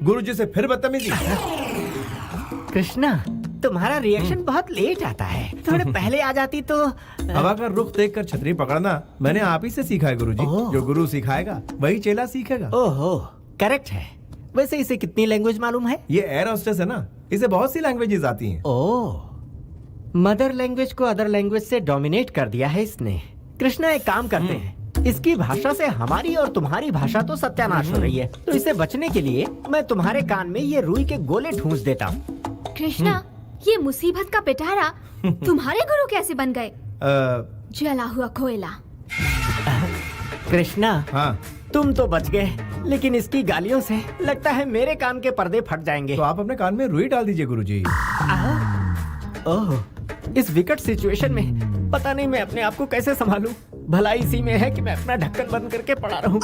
गुरुजी से फिर बदतमीजी। कृष्णा, तुम्हारा रिएक्शन बहुत लेट आता है, थोड़े पहले आ जाती तो। हवा का रुख देखकर छतरी पकड़ना मैंने आप ही से सीखा है गुरुजी। जो गुरु सिखाएगा वही चेला सीखेगा। ओहो, करेक्ट है। वैसे इसे कितनी लैंग्वेज मालूम है? ये एयर होस्टेस है ना, इसे बहुत सी लैंग्वेजेस आती हैं। ओह, मदर लैंग्वेज को अदर लैंग्वेज से डोमिनेट कर दिया है इसने। कृष्णा, एक काम करते हैं, इसकी भाषा से हमारी और तुम्हारी भाषा तो सत्यानाश हो रही है, तो इसे बचने के लिए मैं तुम्हारे कान में ये रुई के गोले ठूंस देता हूँ। कृष्णा, ये मुसीबत का पिटारा तुम्हारे गुरु कैसे बन गए? जला हुआ कोयला। कृष्णा, हाँ, तुम तो बच गए, लेकिन इसकी गालियों से लगता है मेरे कान के पर्दे फट जाएंगे। तो आप अपने कान में रुई डाल दीजिए गुरुजी। ओह, इस विकट सिचुएशन में पता नहीं मैं अपने आप को कैसे संभालूं। भला इसी में है कि मैं अपना ढक्कन बंद करके पड़ा रहूं।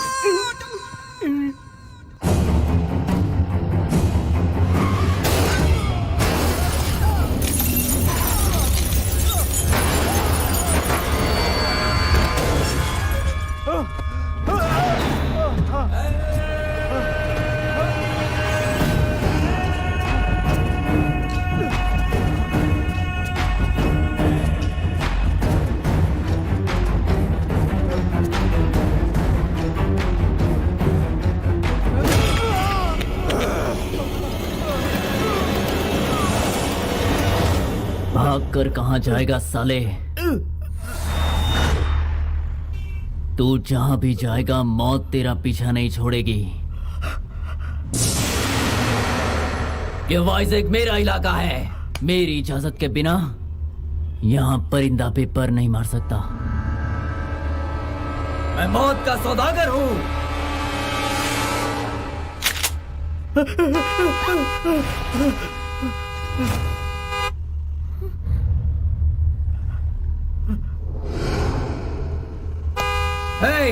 भाग कर कहाँ जाएगा साले? तू जहां भी जाएगा मौत तेरा पीछा नहीं छोड़ेगी। ये वाइज़ेक मेरा इलाका है, मेरी इजाजत के बिना यहाँ परिंदा पे पर नहीं मार सकता। मैं मौत का सौदागर हूँ। Hey!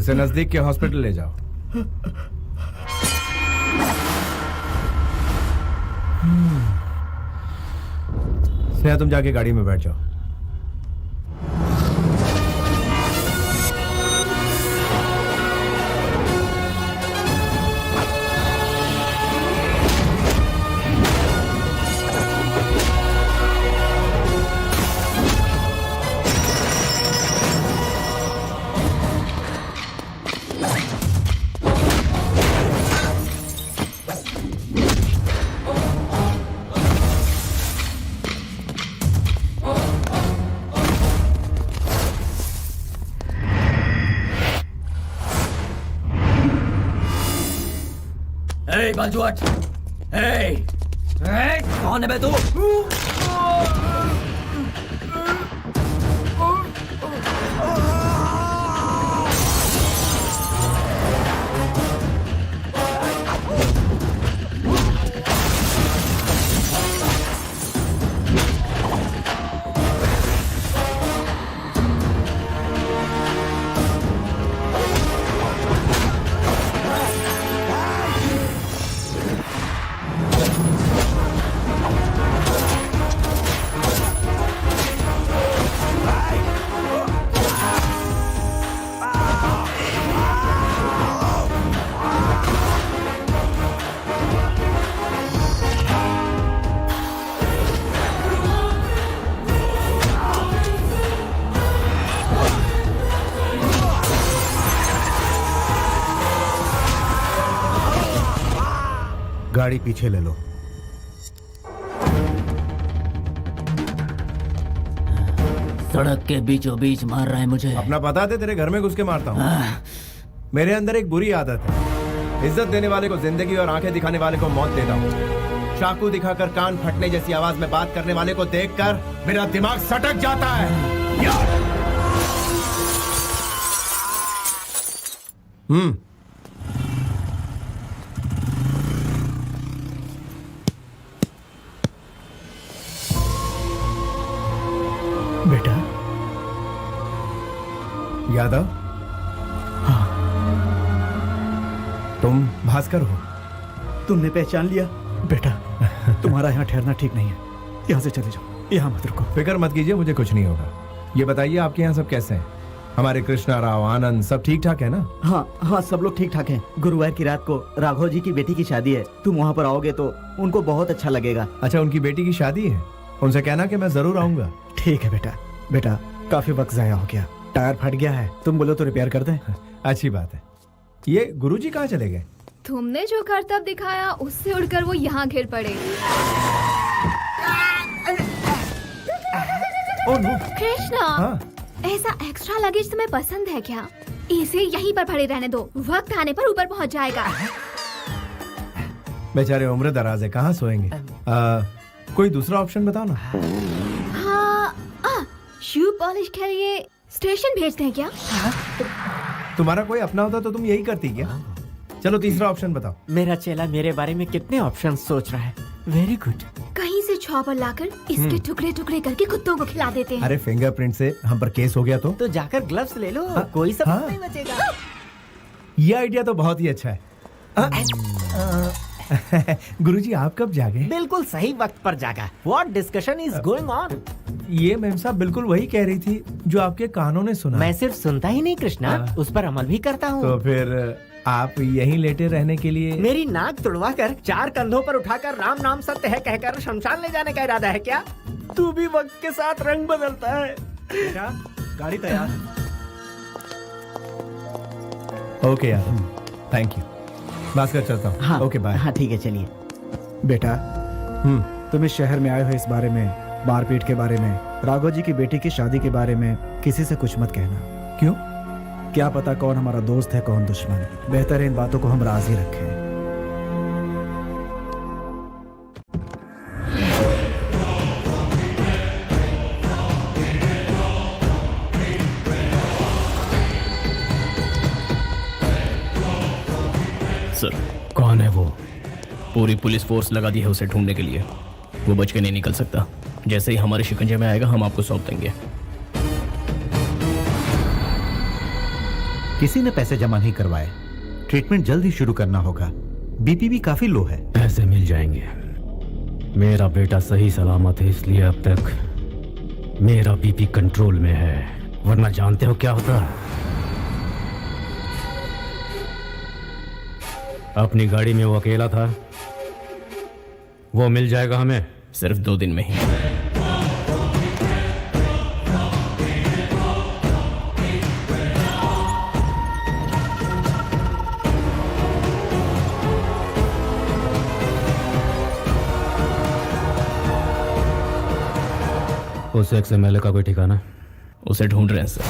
इसे नजदीक के हॉस्पिटल ले जाओ। स्नेहा तुम जाके गाड़ी में बैठ जाओ। बाजू हट। कौन है बे तू? गाड़ी पीछे ले लो। सड़क के बीचों बीच मार रहा है मुझे। अपना पता दे, तेरे घर में घुस के मारता हूँ। मेरे अंदर एक बुरी आदत है, इज्जत देने वाले को जिंदगी और आंखें दिखाने वाले को मौत देता हूँ। चाकू दिखाकर कान फटने जैसी आवाज में बात करने वाले को देखकर मेरा दिमाग सटक जाता है। यार। बेटा यादव, हाँ, तुम भास्कर हो? तुमने पहचान लिया? बेटा तुम्हारा यहाँ ठहरना ठीक नहीं है, यहाँ से चले जाओ, यहाँ मत रुको। फिक्र मत कीजिए, मुझे कुछ नहीं होगा। ये बताइए आपके यहाँ सब कैसे हैं? हमारे कृष्णा राव, आनंद सब ठीक ठाक है ना? हाँ हाँ, सब लोग ठीक ठाक हैं। गुरुवार की रात को राघव जी की बेटी की शादी है, तुम वहाँ पर आओगे तो उनको बहुत अच्छा लगेगा। अच्छा, उनकी बेटी की शादी है? उनसे कहना कि मैं जरूर आऊंगा। ठीक है बेटा। बेटा काफी वक्त जाया हो गया, टायर फट गया है, तुम बोलो तो रिपेयर कर दें। अच्छी बात है। ये गुरुजी कहाँ चले गए? तुमने जो करतब दिखाया उससे उड़कर वो यहाँ गिर पड़े। कृष्णा, हाँ? ऐसा एक्स्ट्रा लगेज तुम्हें पसंद है क्या? इसे यहीं पर पड़े रहने दो, वक्त आने पर ऊपर पहुँच जाएगा। बेचारे उम्र दराज है, कहाँ सोएंगे? कोई दूसरा ऑप्शन बताओ ना। हाँ, शू पॉलिश के लिए स्टेशन भेजते हैं क्या? तुम्हारा कोई अपना होता तो तुम यही करती क्या? चलो तीसरा ऑप्शन बताओ। मेरा चेला मेरे बारे में कितने ऑप्शन सोच रहा है। Very good. कहीं से चॉपर लाकर इसके टुकड़े टुकड़े करके कुत्तों को खिला देते हैं। अरे फिंगरप्रिंट से हम पर केस हो गया तो जाकर ग्लव्स ले लो, कोई सबूत नहीं बचेगा। ये आइडिया तो बहुत ही अच्छा है। गुरुजी आप कब जागे? बिल्कुल सही वक्त पर जागा। What discussion is going on? ये मैम साहब बिल्कुल वही कह रही थी जो आपके कानों ने सुना। मैं सिर्फ सुनता ही नहीं कृष्णा, उस पर अमल भी करता हूँ। तो फिर आप यहीं लेटे रहने के लिए? मेरी नाक तुड़वा कर 4 कंधों पर उठाकर राम नाम सत्य है कहकर शमशान ले जाने का इरादा है क्या? तू भी वक्त के साथ रंग बदलता है। बेटा गाड़ी तैयार। ओके यार, थैंक यू। भास्कर चलता हूँ। हाँ, ओके बाय। हाँ ठीक है, चलिए। बेटा तुम इस शहर में आए हो इस बारे में, मारपीट के बारे में, राघव जी की बेटी की शादी के बारे में किसी से कुछ मत कहना। क्यों? क्या पता कौन हमारा दोस्त है कौन दुश्मन। बेहतर है इन बातों को हम राज ही रखें। सर, कौन है वो? पूरी पुलिस फोर्स लगा दी है उसे ढूंढने के लिए। वो बच के नहीं निकल सकता। जैसे ही हमारे शिकंजे में आएगा हम आपको सौंप देंगे। किसी ने पैसे जमा नहीं करवाए। ट्रीटमेंट जल्द ही शुरू करना होगा। बीपी भी काफी लो है। पैसे मिल जाएंगे। मेरा बेटा सही सलामत है, इसलिए अब तक मेरा बीपी कंट्रोल में है, वरना जानते हो क्या होता। अपनी गाड़ी में वो अकेला था, वो मिल जाएगा हमें सिर्फ 2 दिन में ही। उस XMLA का कोई ठिकाना? उसे ढूंढ रहे हैं सर।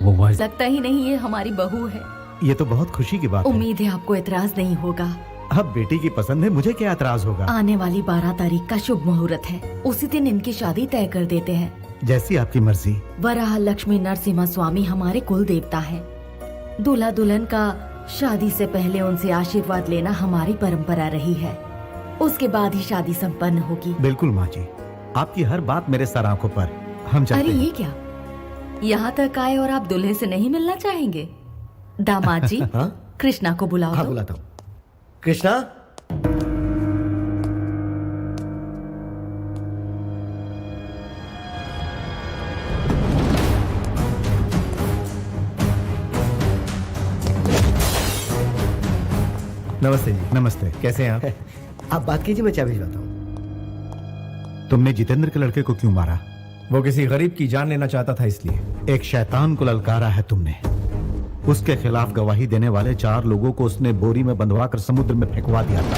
वो वाइस लगता ही नहीं ये हमारी बहू है। ये तो बहुत खुशी की बात है। उम्मीद है आपको एतराज नहीं होगा। अब बेटी की पसंद है, मुझे क्या एतराज होगा। आने वाली 12 तारीख का शुभ मुहूर्त है, उसी दिन इनकी शादी तय कर देते हैं। जैसी आपकी मर्जी। वराह लक्ष्मी नरसिम्हा स्वामी हमारे कुल देवता है। दूल्हा दुल्हन का शादी से पहले उनसे आशीर्वाद लेना हमारी परंपरा रही है। उसके बाद ही शादी संपन्न होगी। बिल्कुल माँ जी, आपकी हर बात मेरे सर आंखों पर। हम चलते अरे हैं। ये क्या, यहाँ तक आए और आप दूल्हे से नहीं मिलना चाहेंगे? दामाद जी, हाँ? कृष्णा को बुलाओ। हाँ तो। बुलाता हूँ। कृष्णा, नमस्ते जी। नमस्ते। कैसे हैं आप? आप बात कीजिए, मैं चाय भिजवाता हूँ। तुमने जितेंद्र के लड़के को क्यों मारा? वो किसी गरीब की जान लेना चाहता था, इसलिए। एक शैतान को ललकारा है तुमने। उसके खिलाफ गवाही देने वाले 4 लोगों को उसने बोरी में बंधवाकर समुद्र में फेंकवा दिया था,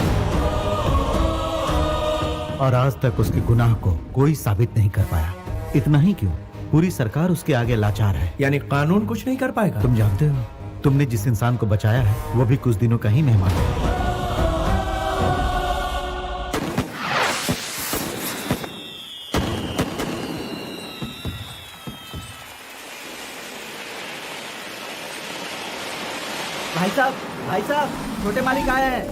और आज तक उसके गुनाह को कोई साबित नहीं कर पाया। इतना ही क्यों, पूरी सरकार उसके आगे लाचार है। यानी कानून कुछ नहीं कर पाएगा? तुम जानते हो, तुमने जिस इंसान को बचाया है वो भी कुछ दिनों का ही मेहमान है। भाई साहब, छोटे मालिक आए हैं।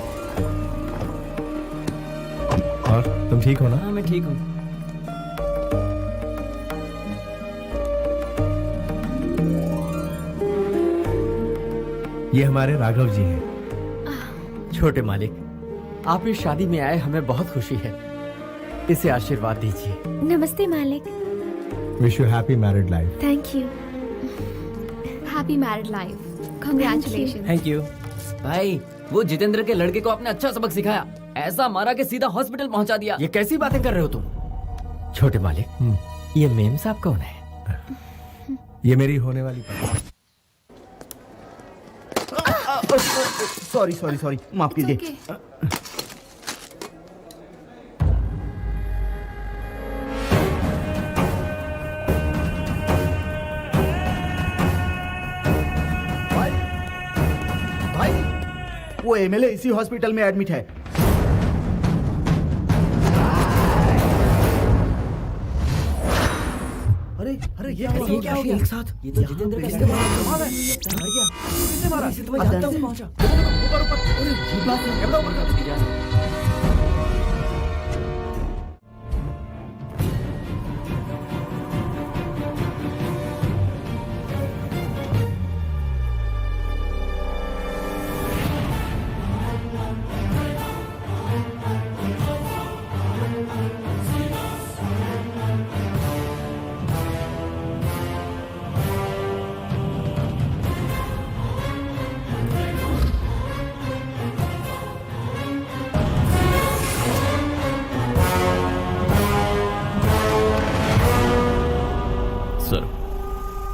और तुम ठीक हो ना? हाँ मैं ठीक हूँ। ये हमारे राघव जी हैं। छोटे मालिक, आप इस शादी में आए, हमें बहुत खुशी है। इसे आशीर्वाद दीजिए। नमस्ते मालिक। Wish you happy married life. Thank you. Happy married life. Congratulation. Thank you. भाई, वो जितेंद्र के लड़के को आपने अच्छा सबक सिखाया। ऐसा मारा कि सीधा हॉस्पिटल पहुंचा दिया। ये कैसी बातें कर रहे हो तुम? छोटे मालिक, ये मेम साहब कौन है? ये मेरी होने वाली पत्नी। सॉरी, माफ कीजिए। भाई, वो MLA इसी हॉस्पिटल में एडमिट है। अरे ये क्या हो गया? एक साथ ये तो जितेंद्र का किसने मारा? किसने मारा? तो मैं जानता हूं। पहुंचा ऊपर। अरे ये बात है, कैमरा ऊपर कर दीजिए।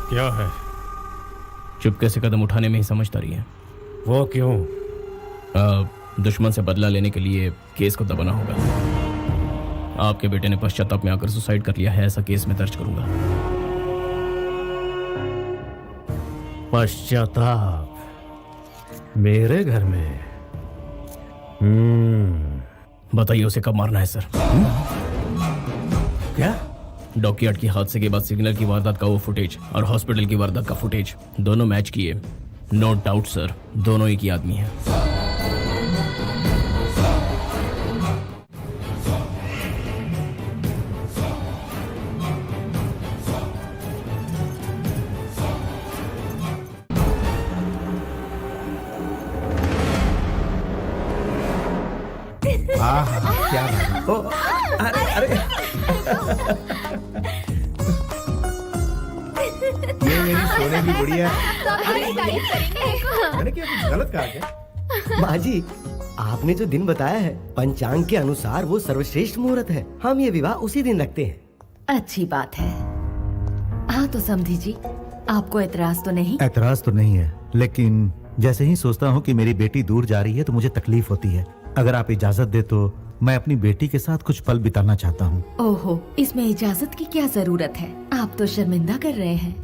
क्या है? चुपके से कदम उठाने में ही समझदारी है। वो क्यों? दुश्मन से बदला लेने के लिए केस को दबाना होगा। आपके बेटे ने पश्चाताप में आकर सुसाइड कर लिया है, ऐसा केस में दर्ज करूंगा। पश्चाताप? मेरे घर में? बताइए उसे कब मारना है सर? क्या? डॉकयार्ड की हादसे के बाद सिग्नल की वारदात का वो फुटेज और हॉस्पिटल की वारदात का फुटेज दोनों मैच किए। नो डाउट सर, दोनों एक ही आदमी हैं। क्या बात है? ओ, अरे ये मेरी सोने की गुड़िया है। मैंने क्या कुछ गलत कहा क्या? बाजी, आपने जो दिन बताया है पंचांग के अनुसार वो सर्वश्रेष्ठ मुहूर्त है। हम ये विवाह उसी दिन रखते हैं। अच्छी बात है। हाँ तो समधी जी, आपको एतराज तो नहीं? एतराज तो नहीं है, लेकिन जैसे ही सोचता हूँ कि मेरी बेटी दूर जा रही है तो मुझे तकलीफ होती है। अगर आप इजाजत दे तो मैं अपनी बेटी के साथ कुछ पल बिताना चाहता हूँ। ओहो, इसमें इजाजत की क्या जरूरत है? आप तो शर्मिंदा कर रहे हैं।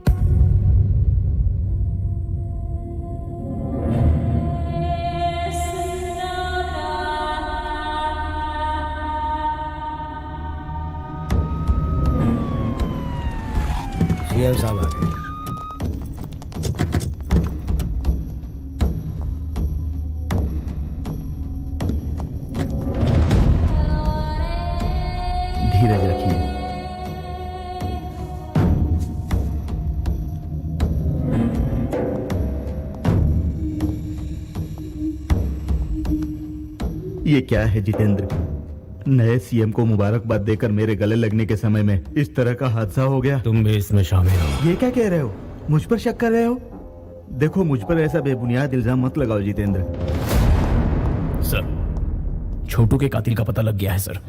सीएम साहब आ गए। धीरज रखिए। ये क्या है जितेंद्र? नए सीएम को मुबारकबाद देकर मेरे गले लगने के समय में इस तरह का हादसा हो गया। तुम भी इसमें शामिल हो। ये क्या कह रहे हो? मुझ पर शक कर रहे हो? देखो, मुझ पर ऐसा बेबुनियाद इल्जाम मत लगाओ जितेंद्र। सर, छोटू के कातिल का पता लग गया है सर।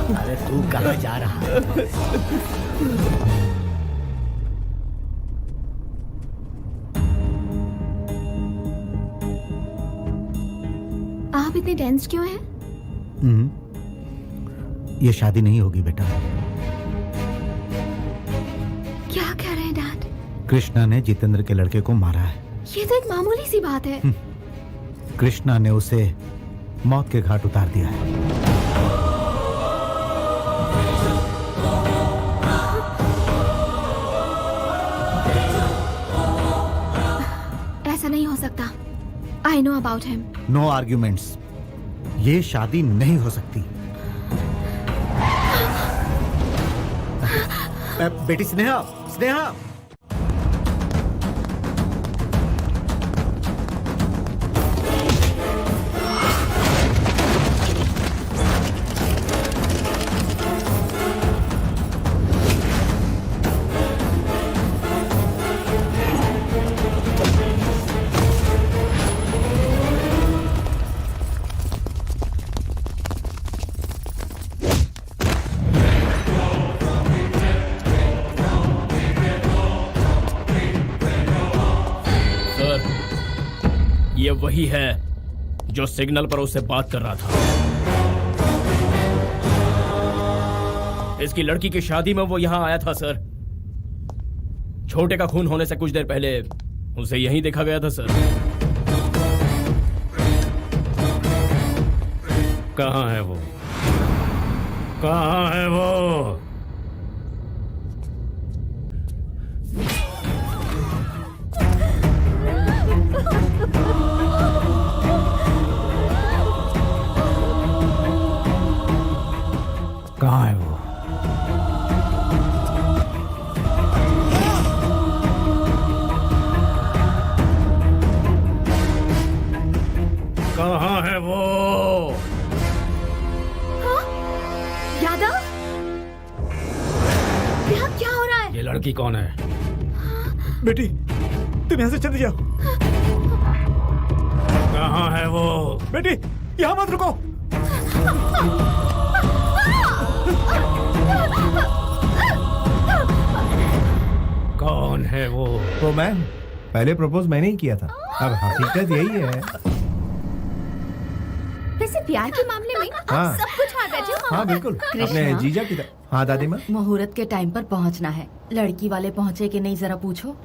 अरे तू कहाँ जा रहा है? आप इतने टेंस क्यों हैं? ये शादी नहीं होगी बेटा। क्या कह रहे हैं डैड? कृष्णा ने जितेंद्र के लड़के को मारा है। ये तो एक मामूली सी बात है। कृष्णा ने उसे मौत के घाट उतार दिया है। ऐसा नहीं हो सकता। I know about him. No arguments. ये शादी नहीं हो सकती। बेटी स्नेहा, स्नेहा। ये वही है जो सिग्नल पर उससे बात कर रहा था। इसकी लड़की की शादी में वो यहाँ आया था सर। छोटे का खून होने से कुछ देर पहले उसे यहीं देखा गया था सर। कहाँ है वो? कहाँ है वो? कहाँ है वो? कहाँ है वो? हाँ? यादव? यहाँ क्या हो रहा है? ये लड़की कौन है? बेटी, तुम यहाँ से चले जाओ। कहाँ है वो? बेटी, यहाँ मत रुको। कौन है वो? तो मैम, पहले प्रपोज मैंने ही किया था। अब हकीकत यही है। वैसे प्यार के मामले में हाँ। आप सब कुछ हार बैठे हो। हाँ बिल्कुल, अपने कृष्णा? जीजा की तरह। हाँ दादी माँ। मुहूर्त के टाइम पर पहुंचना है। लड़की वाले पहुंचे कि नहीं जरा पूछो।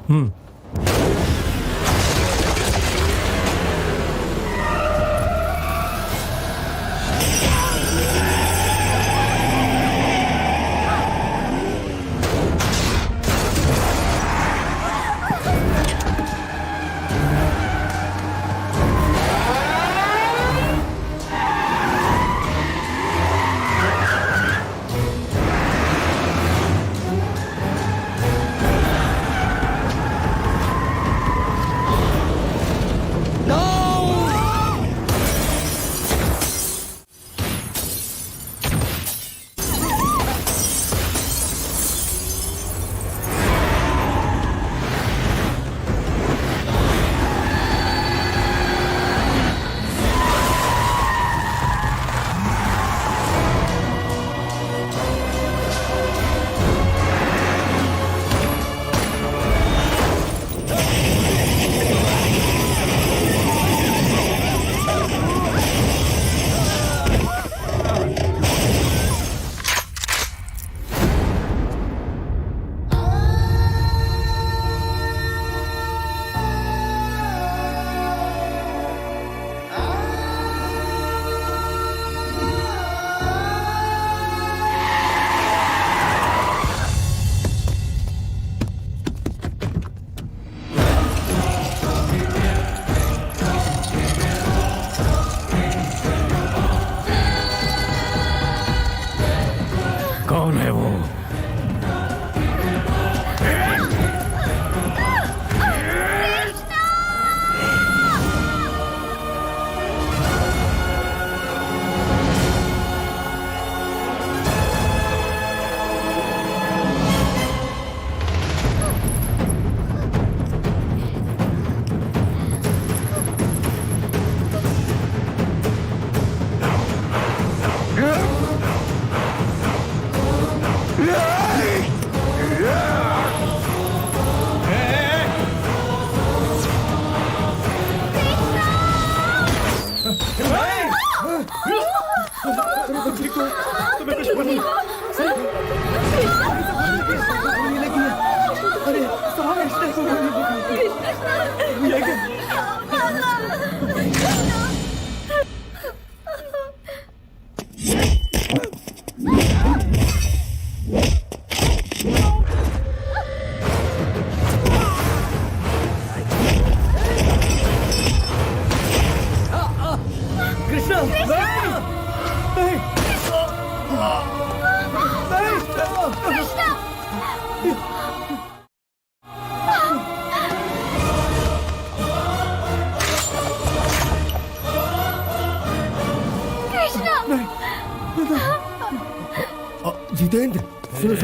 जितेंद्र सुनो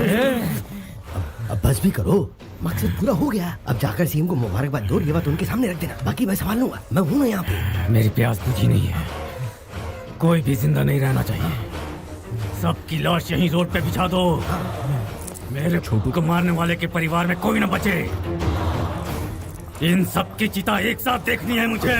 अब बस भी करो, मकसद पूरा हो गया। अब जाकर सीएम को मुबारकबाद दो, ये बात उनके सामने रख देना, बाकी मैं संभाल लूंगा, मैं हूं ना यहाँ पे। मेरी प्यास बुझी नहीं है, कोई भी जिंदा नहीं रहना चाहिए। सबकी लाश यहीं रोड पे बिछा दो। मेरे छोटू को मारने वाले के परिवार में कोई न बचे। इन सब की चिता एक साथ देखनी है मुझे।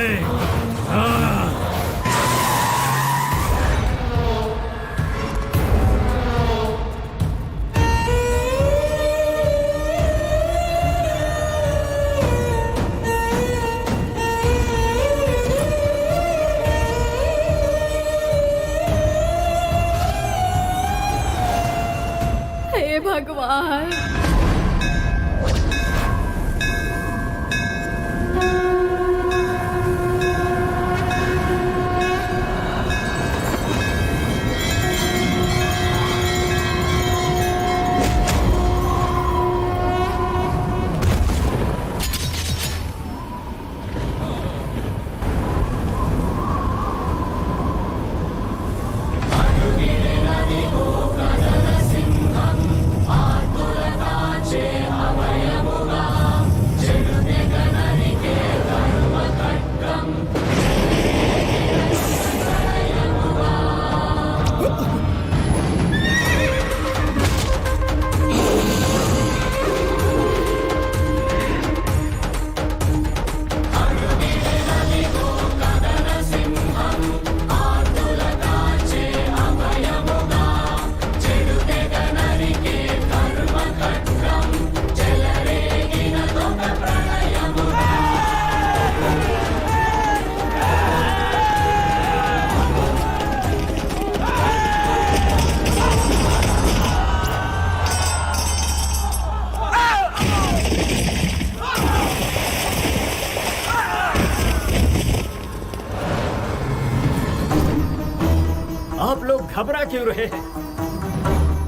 हे भगवान। आप लोग घबरा क्यों रहे हैं?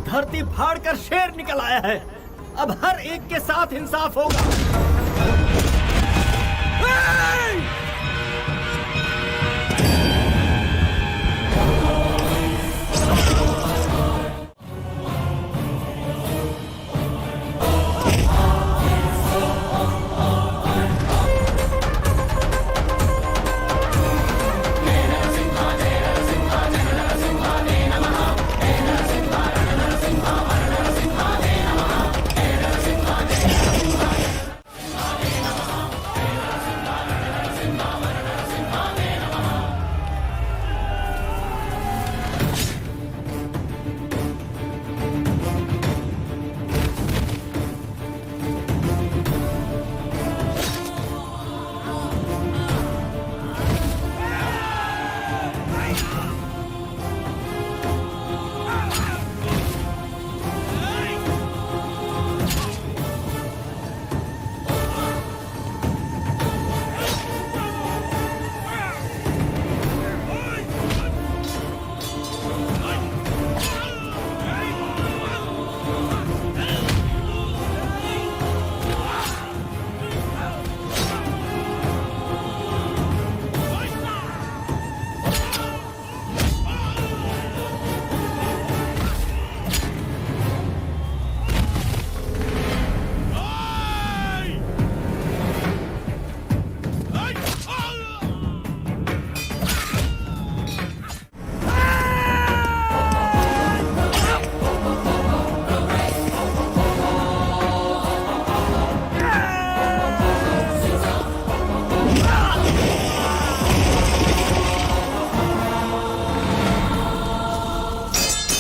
धरती फाड़ कर शेर निकल आया है। अब हर एक के साथ इंसाफ होगा।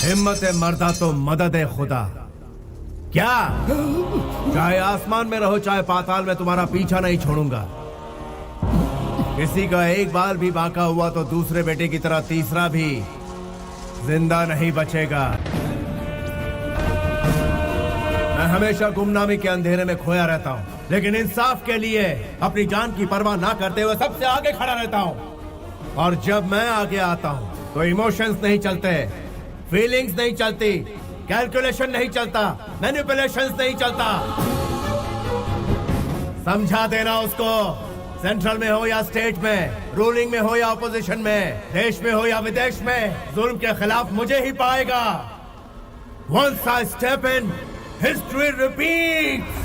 हिम्मत मर्दा तो मदद है खुदा। क्या चाहे आसमान में रहो चाहे पाताल में, तुम्हारा पीछा नहीं छोड़ूंगा। किसी का एक बाल भी बांका हुआ तो दूसरे बेटे की तरह तीसरा भी जिंदा नहीं बचेगा। मैं हमेशा गुमनामी के अंधेरे में खोया रहता हूँ, लेकिन इंसाफ के लिए अपनी जान की परवाह ना करते हुए सबसे आगे खड़ा रहता हूँ। और जब मैं आगे आता हूँ तो इमोशंस नहीं चलते, फीलिंग्स नहीं चलती, कैलकुलेशन नहीं चलता, मैनिपुलेशंस नहीं चलता। समझा देना उसको, सेंट्रल में हो या स्टेट में, रूलिंग में हो या ऑपोजिशन में, देश में हो या विदेश में, जुल्म के खिलाफ मुझे ही पाएगा। Once I step in, history repeats.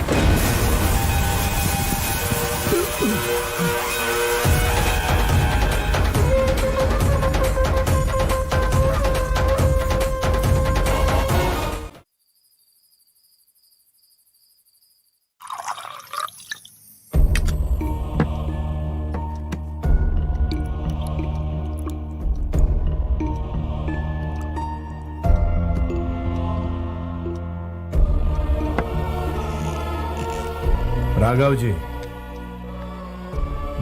Raghav ji,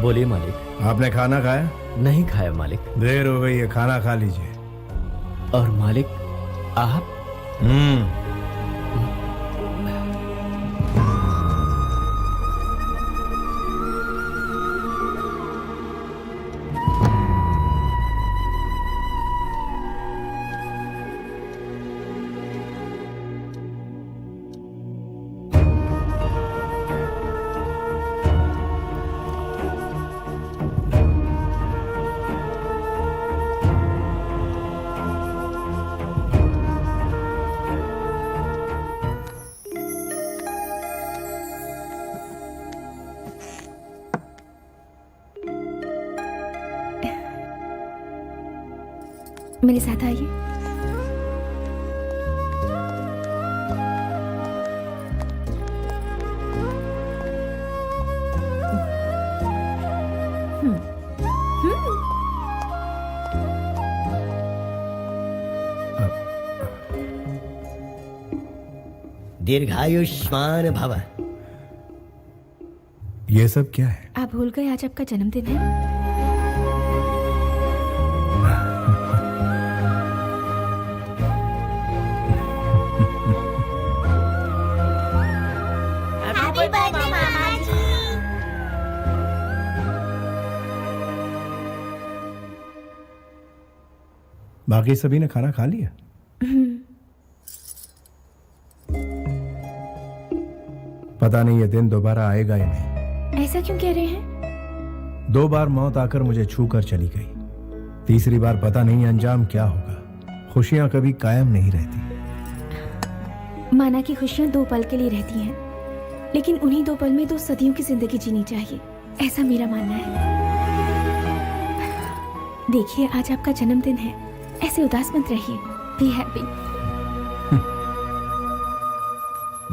बोलिए मालिक। आपने खाना खाया? नहीं खाया मालिक। देर हो गई है, खाना खा लीजिए। और मालिक आप? मेरे साथ आइए। दीर्घायुष्मान भव। ये सब क्या है? आप भूल गए आज आपका जन्मदिन है। बाकी सभी ने खाना खा लिया? पता नहीं ये दिन दोबारा आएगा या नहीं। ऐसा क्यों कह रहे हैं? 2 बार मौत आकर मुझे छू कर चली गई, तीसरी बार पता नहीं अंजाम क्या होगा। खुशियां कभी कायम नहीं रहती। माना कि खुशियां 2 पल के लिए रहती हैं, लेकिन उन्हीं 2 पल में 2 सदियों की जिंदगी जीनी चाहिए, ऐसा मेरा मानना है। देखिए आज आपका जन्मदिन है, ऐसे उदास मत रहिए। Be happy.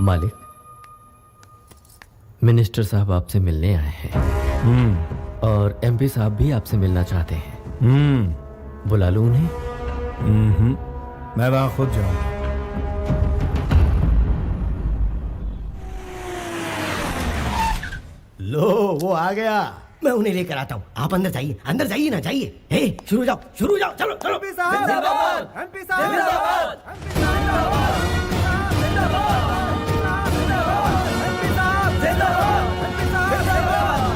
मालिक, मिनिस्टर साहब आपसे मिलने आए हैं और एमपी साहब भी आपसे मिलना चाहते हैं। बुला लूं उन्हें? मैं वहां खुद जाऊंगा। लो वो आ गया, मैं उन्हें लेकर आता हूँ। आप अंदर जाइए, अंदर जाइए ना, जाइए। हे शुरू जाओ, शुरू जाओ, चलो चलो। एमपी साहब जिंदाबाद, एमपी साहब जिंदाबाद, एमपी साहब जिंदाबाद, एमपी साहब जिंदाबाद, एमपी साहब जिंदाबाद।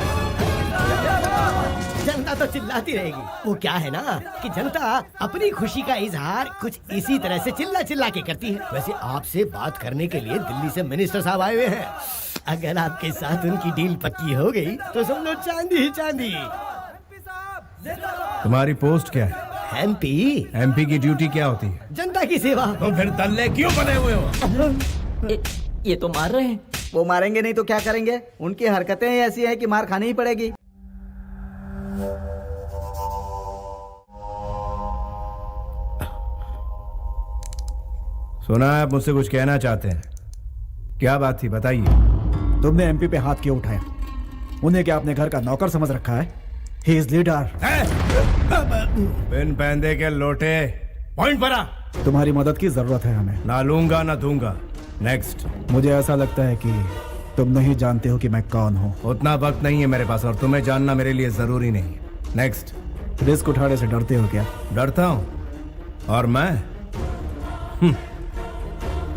जनता तो चिल्लाती रहेगी। वो क्या है ना कि जनता अपनी खुशी का इजहार कुछ इसी तरह से चिल्ला चिल्ला के करती है। वैसे आपसे बात करने के लिए दिल्ली से मिनिस्टर साहब आए हुए हैं। अगर आपके साथ उनकी डील पक्की हो गई तो समझो चांदी ही चांदी। तुम्हारी पोस्ट क्या है? एमपी। एमपी की ड्यूटी क्या होती है? जनता की सेवा। तो फिर दल्ले क्यों बने हुए हो? ये तो मार रहे हैं। वो मारेंगे नहीं तो क्या करेंगे? उनकी हरकतें ऐसी हैं कि मार खानी ही पड़ेगी। सुना है आप मुझसे कुछ कहना चाहते हैं, क्या बात थी बताइए। तुमने एमपी पे हाथ क्यों उठाया? उन्हें क्या अपने घर का नौकर समझ रखा है? He is leader. बिन पैंदे के लोटे, पॉइंट पर आ। तुम्हारी मदद की जरूरत है हमें। ना लूंगा ना दूंगा। नेक्स्ट। मुझे ऐसा लगता है कि तुम नहीं जानते हो कि मैं कौन हूँ। उतना वक्त नहीं है मेरे पास और तुम्हें जानना मेरे लिए जरूरी नहीं। नेक्स्ट। रिस्क उठाने से डरते हो क्या? डरता हूँ? और मैं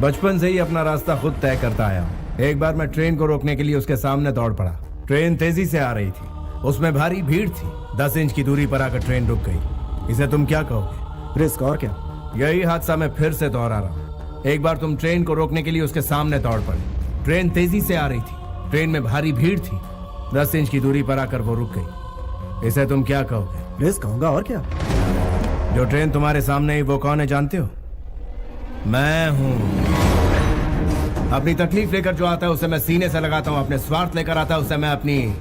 बचपन से ही अपना रास्ता खुद तय करता आया हूँ। एक बार मैं ट्रेन को रोकने के लिए उसके सामने दौड़ पड़ा। ट्रेन तेजी से आ रही थी, उसमें भारी भीड़ थी। 10 इंच की दूरी पर आकर ट्रेन रुक गई। इसे तुम क्या कहोगे? रिस्क। और क्या? यही हादसा मैं फिर से दोहरा रहा हूँ। एक बार तुम ट्रेन को रोकने के लिए उसके सामने दौड़ पड़े। ट्रेन तेजी से आ रही थी, ट्रेन में भारी भीड़ थी। 10 इंच की दूरी पर आकर वो रुक गई। इसे तुम क्या कहोगे? रिस्क कहूंगा। और क्या? जो ट्रेन तुम्हारे सामने ही वो कौन है जानते हो? मैं हूं। अपनी तकलीफ लेकर जो आता है उसे मैं सीने से लगाता हूं। अपने स्वार्थ लेकर आता है उसे मैं अपनी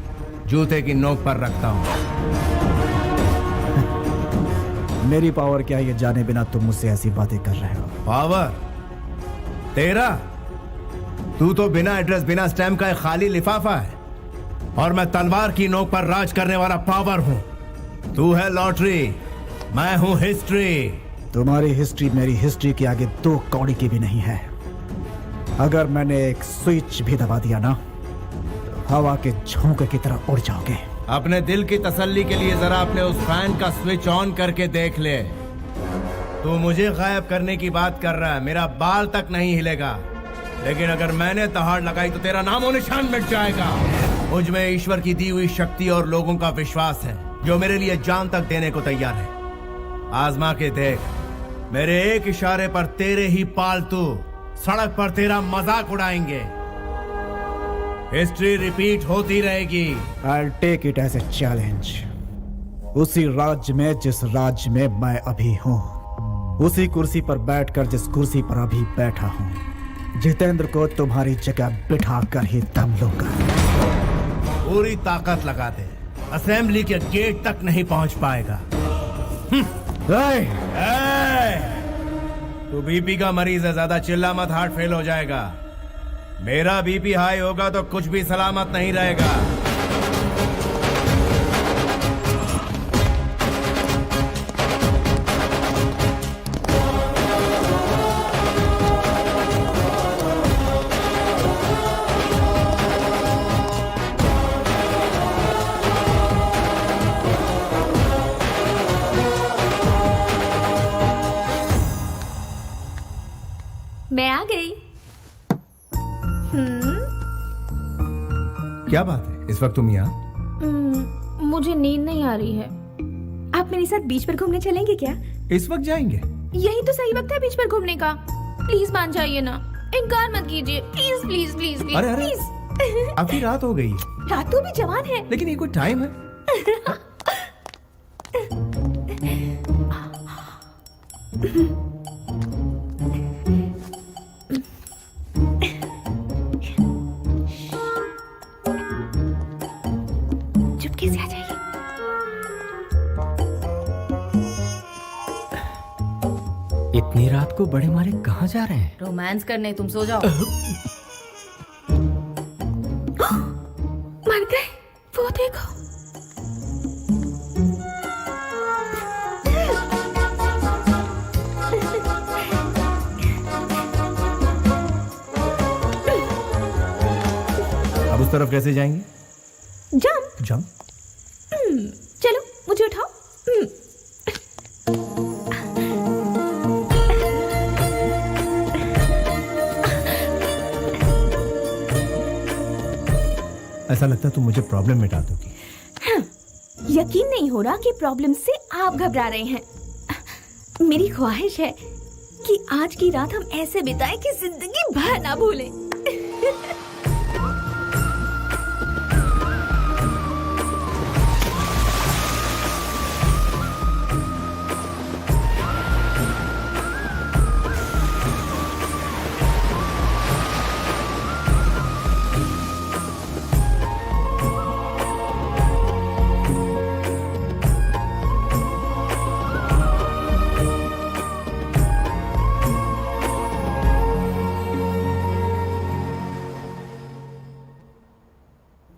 जूते की नोक पर रखता हूं। मेरी पावर क्या है ये जाने बिना तुम मुझसे ऐसी बातें कर रहे हो? पावर तेरा? तू तो बिना एड्रेस बिना स्टैम्प का एक खाली लिफाफा है और मैं तलवार की नोक पर राज करने वाला पावर हूं। तू है लॉटरी, मैं हूं हिस्ट्री। तुम्हारी हिस्ट्री मेरी हिस्ट्री के आगे 2 कौड़ी की भी नहीं है। अगर मैंने एक स्विच भी दबा दिया ना तो हवा के झोंके की तरह उड़ जाओगे। अपने दिल की तसल्ली के लिए जरा अपने उस फैन का स्विच ऑन करके देख ले। तू मुझे गायब करने की बात कर रहा है, मेरा बाल तक नहीं हिलेगा। लेकिन अगर मैंने दहाड़ लगाई तो तेरा नामो निशान मिट जाएगा। मुझ में ईश्वर की दी हुई शक्ति और लोगों का विश्वास है जो मेरे लिए जान तक देने को तैयार है। आजमा के देख, मेरे एक इशारे पर तेरे ही पालतू सड़क पर तेरा मजाक उड़ाएंगे। हिस्ट्री रिपीट होती रहेगी। I'll take it as a challenge। उसी राज्य में जिस राज्य में मैं अभी हूँ, उसी कुर्सी पर बैठकर जिस कुर्सी पर अभी बैठा हूँ, जितेंद्र को तुम्हारी जगह बिठा कर ही दम लूंगा। पूरी ताकत लगा दे, असेंबली के गेट तक नहीं पहुंच पाएगा। तू बीपी का मरीज है, ज्यादा चिल्ला मत, हार्ट फेल हो जाएगा। मेरा बीपी हाई होगा तो कुछ भी सलामत नहीं रहेगा। मैं आ गई। क्या बात है, इस वक्त तुम यहाँ? मुझे नींद नहीं आ रही है। आप मेरे साथ बीच पर घूमने चलेंगे क्या? इस वक्त जाएंगे? यही तो सही वक्त है बीच पर घूमने का। प्लीज मान जाइए ना, इनकार मत कीजिए। प्लीज प्लीज प्लीज प्लीज अरे अरे, प्लीज। अभी रात हो गई है। रात तो भी जवान है। लेकिन ये कोई टाइम है? चुपके से आ जाइए। इतनी रात को बड़े मारे कहाँ जा रहे हैं? रोमांस करने, तुम सो जाओ। मर गए, वो देखो। अब उस तरफ कैसे जाएंगे? जंप। जंप? चलो मुझे उठाओ। ऐसा लगता है तुम मुझे प्रॉब्लम मिटा दोगी। यकीन नहीं हो रहा कि प्रॉब्लम से आप घबरा रहे हैं। मेरी ख्वाहिश है कि आज की रात हम ऐसे बिताएं कि जिंदगी भर ना भूलें।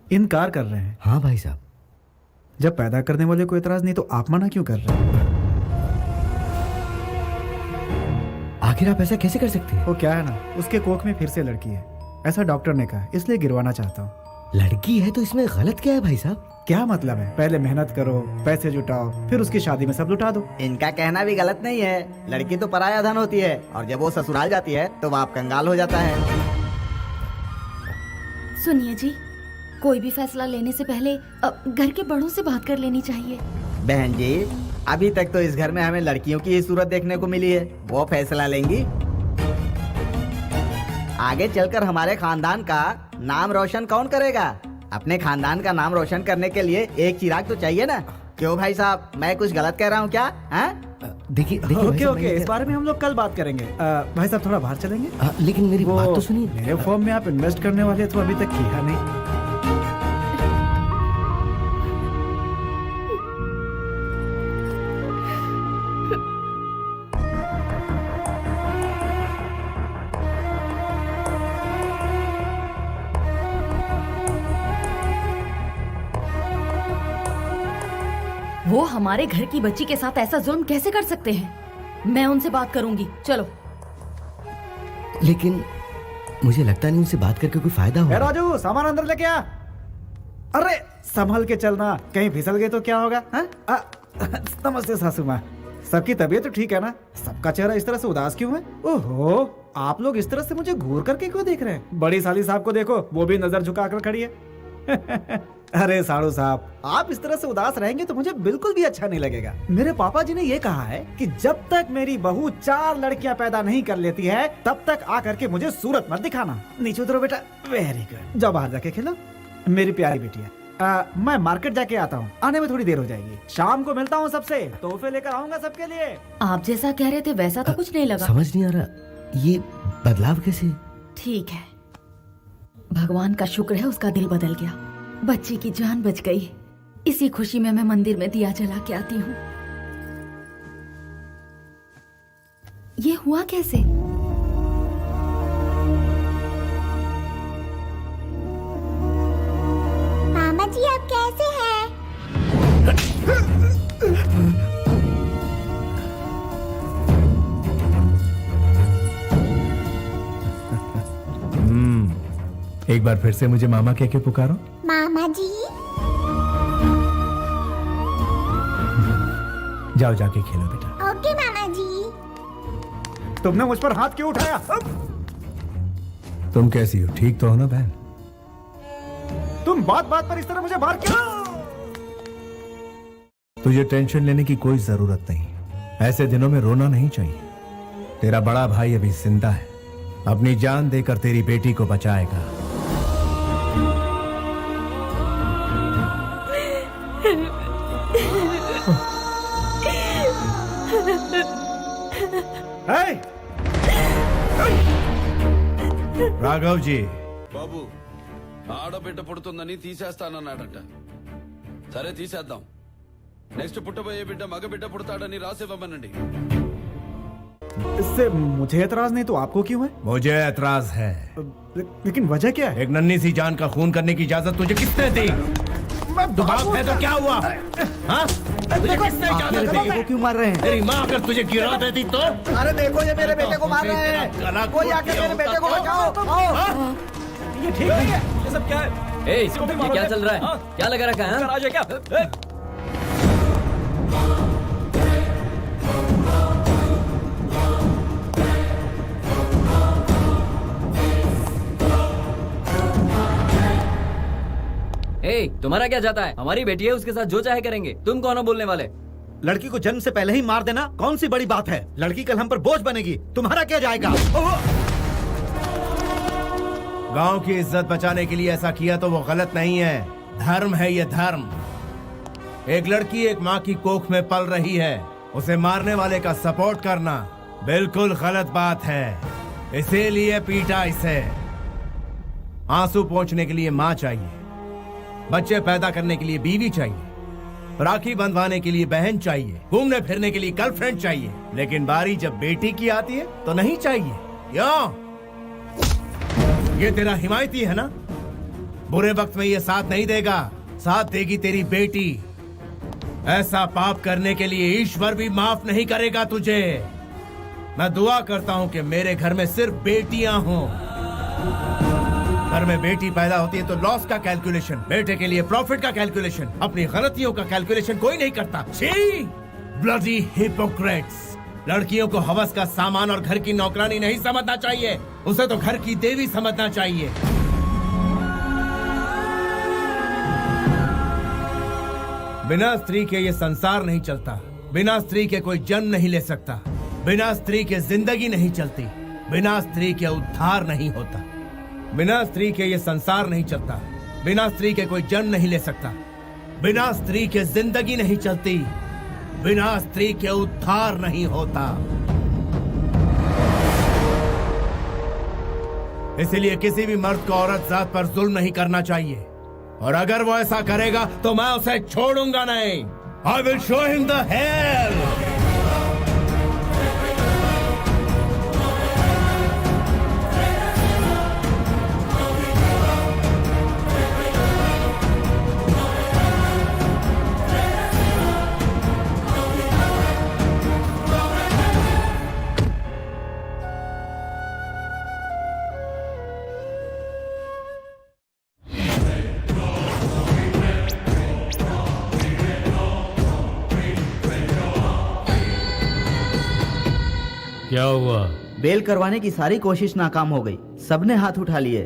इनकार कर रहे हैं? हाँ भाई साहब। जब पैदा करने वाले को एतराज नहीं तो आप मना क्यों कर रहे हैं? आखिर आप ऐसा कैसे कर सकते हैं? वो क्या है ना, उसके कोख में फिर से लड़की है, ऐसा डॉक्टर ने कहा, इसलिए गिरवाना चाहता हूँ। लड़की है तो इसमें गलत क्या है भाई साहब? क्या मतलब है? पहले मेहनत करो, पैसे जुटाओ, फिर उसकी शादी में सब लुटा दो। इनका कहना भी गलत नहीं है। लड़की तो पराया धन होती है, और जब वो ससुराल जाती है तो बाप कंगाल हो जाता है। सुनिए जी, कोई भी फैसला लेने से पहले घर के बड़ों से बात कर लेनी चाहिए। बहन जी, अभी तक तो इस घर में हमें लड़कियों की ही सूरत देखने को मिली है। वो फैसला लेंगी। आगे चलकर हमारे खानदान का नाम रोशन कौन करेगा? अपने खानदान का नाम रोशन करने के लिए एक चिराग तो चाहिए ना। क्यों भाई साहब, मैं कुछ गलत कह रहा हूँ क्या? देखिए ओके ओके, इस बारे में हम लोग कल बात करेंगे। भाई साहब थोड़ा बाहर चलेंगे? लेकिन मेरी बात तो सुनिए। मेरे फॉर्म में आप इन्वेस्ट करने वाले तो अभी तक किया नहीं। वो हमारे घर की बच्ची के साथ ऐसा जुल्म कैसे कर सकते हैं? मैं उनसे बात करूंगी, चलो। लेकिन मुझे लगता नहीं उनसे बात करके कोई फायदा होगा। राजू, सामान अंदर लेके आ। अरे संभल के चलना, कहीं फिसल गए तो क्या होगा? नमस्ते सासू माँ, सबकी तबीयत तो ठीक है ना? सबका चेहरा इस तरह से उदास क्यों है? ओहो, आप लोग इस तरह से मुझे घूर करके क्यों देख रहे हैं? बड़ी साली साहब को देखो, वो भी नजर झुकाकर खड़ी है। अरे साड़ू साहब, आप इस तरह से उदास रहेंगे तो मुझे बिल्कुल भी अच्छा नहीं लगेगा। मेरे पापा जी ने ये कहा है कि जब तक मेरी बहू 4 लड़कियां पैदा नहीं कर लेती है, तब तक आकर के मुझे सूरत मत दिखाना। नीचे उतरो बेटा। वेरी गुड, जाओ बाहर जाके खेलो, मेरी प्यारी बेटी है। मैं मार्केट जाके आता हूँ, आने में थोड़ी देर हो जाएगी। शाम को मिलता हूँ सबसे, तोहफे लेकर आऊंगा सबके लिए। आप जैसा कह रहे थे वैसा तो कुछ नहीं लगा। समझ नहीं आ रहा ये बदलाव कैसे? ठीक है, भगवान का शुक्र है उसका दिल बदल गया, बच्ची की जान बच गई। इसी खुशी में मैं मंदिर में दिया जला के आती हूँ। ये हुआ कैसे? मामा जी आप कैसे हैं? एक बार फिर से मुझे मामा कह के पुकारो। मामा जी। जाओ जाके खेलो बेटा। ओके मामा जी। तुमने मुझ पर हाथ क्यों उठाया? तुम कैसी हो? ठीक तो हो ना बहन? तुम बात बात पर इस तरह मुझे मार क्यों? तुझे टेंशन लेने की कोई जरूरत नहीं। ऐसे दिनों में रोना नहीं चाहिए। तेरा बड़ा भाई अभी जिंदा है, अपनी जान देकर तेरी बेटी को बचाएगा। రాఘవ్ జీ బాబు, ఆడబిడ్డ పుడుతుందని తీసేస్తానన్నాడట. సరే తీసేద్దాం. నెక్స్ట్ పుట్టబోయే బిడ్డ మగ బిడ్డ పుడతాడని రాసివ్వమనండి. इससे मुझे एतराज नहीं तो आपको क्यों है? मुझे एतराज है। लेकिन वजह क्या है? एक नन्ही सी जान का खून करने की इजाजत तुझे किसने दी? तू बाप है तो क्या हुआ? हाँ? तुझे किसने इजाजत दी? को क्यों मार रहे हैं? तेरी माँ अगर तुझे गिरा देती तो? अरे देखो, ये मेरे बेटे को मार रहे हैं। कोई आके मेरे बेटे को बचाओ। ये ठीक नहीं है। ये सब क्या है? ए, ये क्या चल रहा है? क्या लगा रखा है? राज है क्या? तुम्हारा क्या जाता है? हमारी बेटी है, उसके साथ जो चाहे करेंगे। तुम कौन हो बोलने वाले? लड़की को जन्म से पहले ही मार देना कौन सी बड़ी बात है? लड़की कल हम पर बोझ बनेगी, तुम्हारा क्या जाएगा? गांव की इज्जत बचाने के लिए ऐसा किया तो वो गलत नहीं है, धर्म है ये धर्म। एक लड़की एक माँ की कोख में पल रही है, उसे मारने वाले का सपोर्ट करना बिल्कुल गलत बात है। इसीलिए पीटा इसे। आंसू पोंछने के लिए माँ चाहिए, बच्चे पैदा करने के लिए बीवी चाहिए, राखी बंधवाने के लिए बहन चाहिए, घूमने फिरने के लिए गर्लफ्रेंड चाहिए, लेकिन बारी जब बेटी की आती है तो नहीं चाहिए। क्यों? ये तेरा हिमायती है ना? बुरे वक्त में ये साथ नहीं देगा, साथ देगी तेरी बेटी। ऐसा पाप करने के लिए ईश्वर भी माफ नहीं करेगा तुझे। मैं दुआ करता हूँ कि मेरे घर में सिर्फ बेटियां हों। घर में बेटी पैदा होती है तो लॉस का कैलकुलेशन, बेटे के लिए प्रॉफिट का कैलकुलेशन, अपनी गलतियों का कैलकुलेशन कोई नहीं करता। छी! Bloody Hippocrates! लड़कियों को हवस का सामान और घर की नौकरानी नहीं समझना चाहिए, उसे तो घर की देवी समझना चाहिए। बिना स्त्री के ये संसार नहीं चलता, बिना स्त्री के कोई जन्म नहीं ले सकता, बिना स्त्री के जिंदगी नहीं चलती, बिना स्त्री के उद्धार नहीं होता। बिना स्त्री के ये संसार नहीं चलता, बिना स्त्री के कोई जन्म नहीं ले सकता, बिना स्त्री के जिंदगी नहीं चलती, बिना स्त्री के उद्धार नहीं होता। इसीलिए किसी भी मर्द को औरत जात पर जुल्म नहीं करना चाहिए, और अगर वो ऐसा करेगा तो मैं उसे छोड़ूंगा नहीं। I will show him the hell. क्या हुआ? बेल करवाने की सारी कोशिश नाकाम हो गई, सबने हाथ उठा लिए।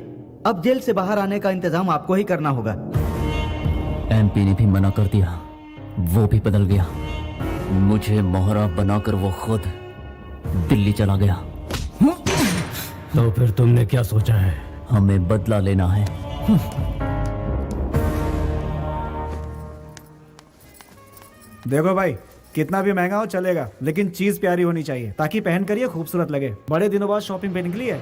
अब जेल से बाहर आने का इंतजाम आपको ही करना होगा। एमपी ने भी मना कर दिया, वो भी बदल गया। मुझे मोहरा बनाकर वो खुद दिल्ली चला गया। तो फिर तुमने क्या सोचा है? हमें बदला लेना है। देखो भाई, कितना भी महंगा हो चलेगा, लेकिन चीज प्यारी होनी चाहिए ताकि पहन कर ये खूबसूरत लगे। बड़े दिनों बाद शॉपिंग पे निकली है।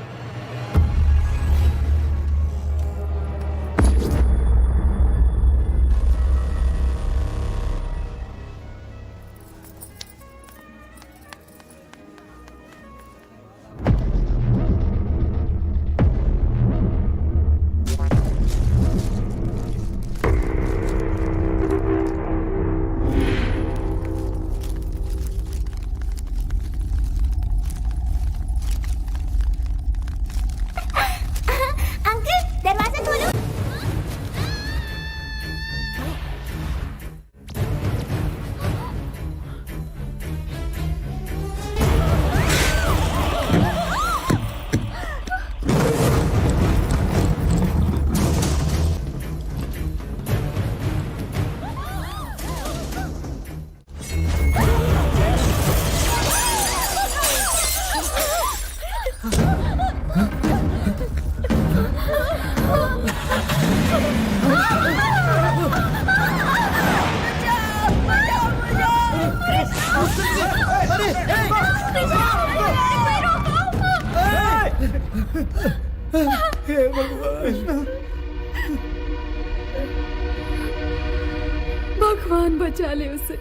भगवान बचा ले उसे।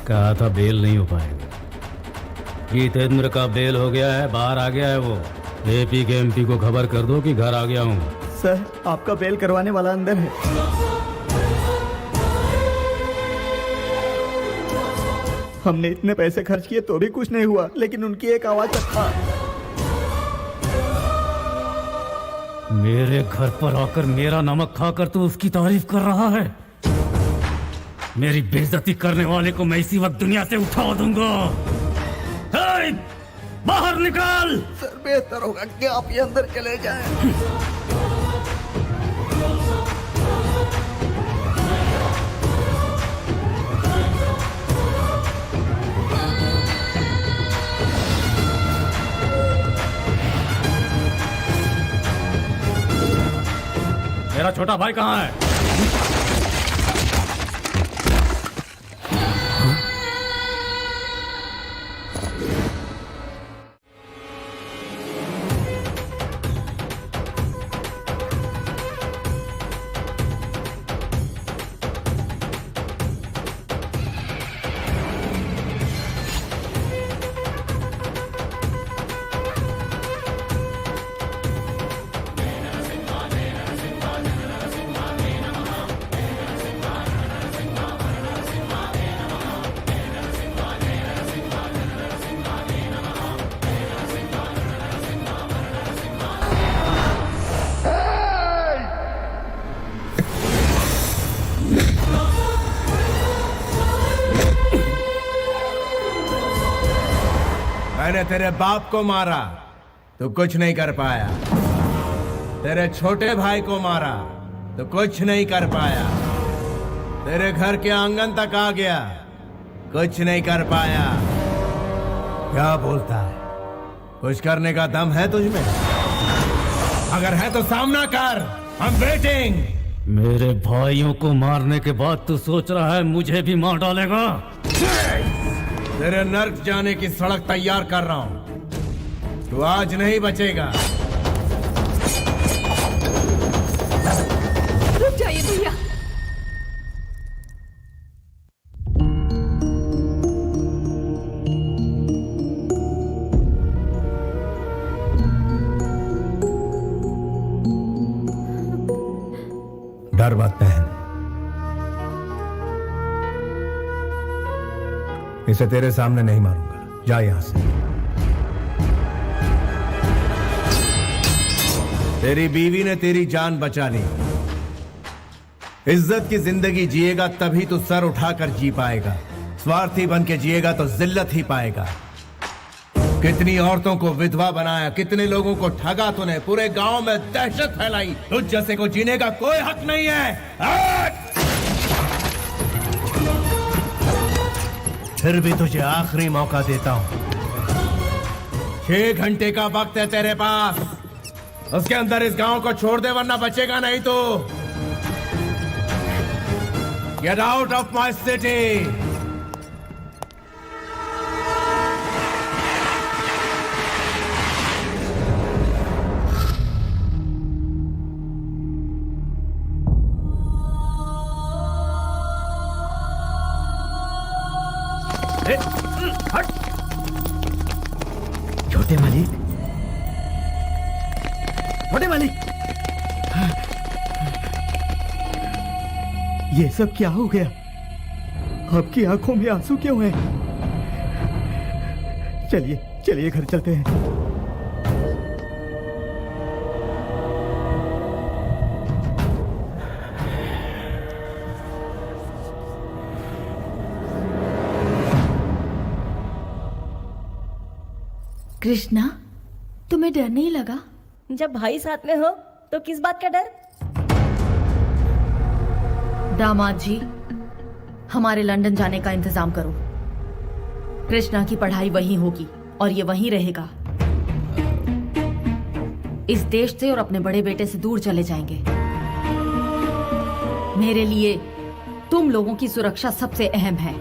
कहा था बेल नहीं हो पाएगा। जितेंद्र का बेल हो गया है, बाहर आ गया है वो। एपी के एमपी को खबर कर दो कि घर आ गया हूँ। सर, आपका बेल करवाने वाला अंदर है। हमने इतने पैसे खर्च किए तो भी कुछ नहीं हुआ, लेकिन उनकी एक आवाज था। मेरे घर पर आकर मेरा नमक खाकर तो उसकी तारीफ कर रहा है। मेरी बेइज्जती करने वाले को मैं इसी वक्त दुनिया से उठा दूंगा। हे, बाहर निकाल। सर, बेहतर होगा कि आप ये अंदर चले जाएं। मेरा छोटा भाई कहाँ है? मैंने तेरे बाप को मारा तो कुछ नहीं कर पाया, तेरे छोटे भाई को मारा तो कुछ नहीं कर पाया, तेरे घर के आंगन तक आ गया, कुछ नहीं कर पाया। क्या बोलता है? कुछ करने का दम है तुझ में? अगर है तो सामना कर। I'm waiting। मेरे भाइयों को मारने के बाद तू सोच रहा है मुझे भी मार डालेगा? तेरे नर्क जाने की सड़क तैयार कर रहा हूं, तू आज नहीं बचेगा। रुक जाइए भैया। डर मत बहन, इसे तेरे सामने नहीं मारूंगा। जा यहां से। तेरी बीवी ने तेरी जान बचा ली। इज्जत की जिंदगी जिएगा तभी तो सर उठाकर जी पाएगा। स्वार्थी बन के जिएगा तो जिल्लत ही पाएगा। कितनी औरतों को विधवा बनाया, कितने लोगों को ठगा तूने, पूरे गांव में दहशत फैलाई। तुझ जैसे को जीने का कोई हक नहीं है। फिर भी तुझे आखिरी मौका देता हूं। 6 घंटे का वक्त है तेरे पास, उसके अंदर इस गांव को छोड़ दे वरना बचेगा नहीं तो। Get out of my city. छोटे मालिक, छोटे मालिक, ये सब क्या हो गया? आपकी आंखों में आंसू क्यों हैं? चलिए चलिए घर चलते हैं। कृष्णा, तुम्हें डर नहीं लगा? जब भाई साथ में हो तो किस बात का डर? दामाद जी, हमारे लंदन जाने का इंतजाम करो। कृष्णा की पढ़ाई वहीं होगी और ये वहीं रहेगा। इस देश से और अपने बड़े बेटे से दूर चले जाएंगे। मेरे लिए तुम लोगों की सुरक्षा सबसे अहम है।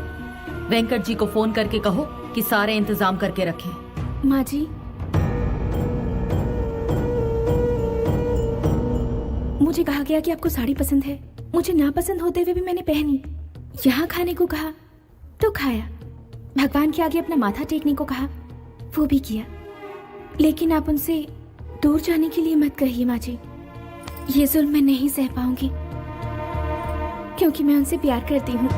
वेंकट जी को फोन करके कहो कि सारे इंतजाम करके रखें। माँ जी, मुझे कहा गया कि आपको साड़ी पसंद है। मुझे ना पसंद होते हुए भी मैंने पहनी। यहाँ खाने को कहा तो खाया। भगवान के आगे अपना माथा टेकने को कहा, वो भी किया। लेकिन आप उनसे दूर जाने के लिए मत कहिए माँ जी। ये जुल्म मैं नहीं सह पाऊंगी, क्योंकि मैं उनसे प्यार करती हूँ।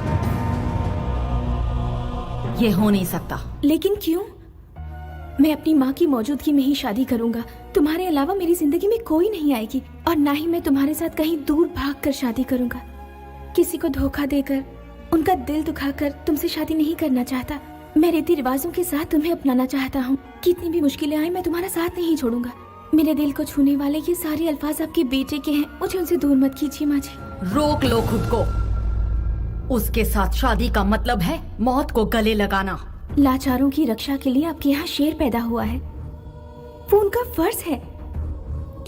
ये हो नहीं सकता। लेकिन क्यों? मैं अपनी माँ की मौजूदगी में ही शादी करूंगा। तुम्हारे अलावा मेरी जिंदगी में कोई नहीं आएगी, और ना ही मैं तुम्हारे साथ कहीं दूर भागकर शादी करूंगा। किसी को धोखा देकर, उनका दिल दुखाकर तुमसे शादी नहीं करना चाहता। मैं रीति रिवाजों के साथ तुम्हें अपनाना चाहता हूँ। कितनी भी मुश्किलें आए, मैं तुम्हारा साथ नहीं छोड़ूंगा। मेरे दिल को छूने वाले ये सारे अल्फाज आपके बेटे के हैं। मुझे उनसे दूर मत कीजिए माँ जी। रोक लो खुद को। उसके साथ शादी का मतलब है मौत को गले लगाना। लाचारों की रक्षा के लिए आपके यहाँ शेर पैदा हुआ है। वो उनका फर्ज है।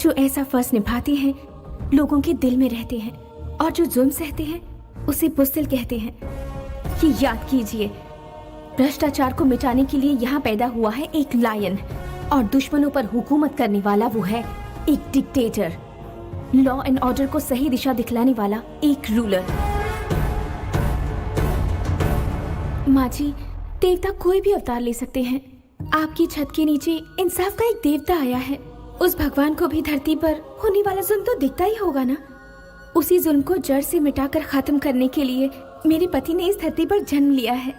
जो ऐसा फर्ज निभाते हैं, लोगों के दिल में रहते हैं, और जो जुल्म सहते हैं उसे बुज़दिल कहते हैं। ये याद कीजिए, भ्रष्टाचार को मिटाने के लिए यहाँ पैदा हुआ है एक लायन, और दुश्मनों पर हुकूमत करने वाला वो है एक डिक्टेटर। लॉ एंड ऑर्डर को सही दिशा दिखलाने वाला एक रूलर। माँ जी, देवता कोई भी अवतार ले सकते हैं। आपकी छत के नीचे इंसाफ का एक देवता आया है। उस भगवान को भी धरती पर होने वाला जुल्म तो दिखता ही होगा ना। उसी जुल्म को जड़ से मिटाकर खत्म करने के लिए मेरे पति ने इस धरती पर जन्म लिया है।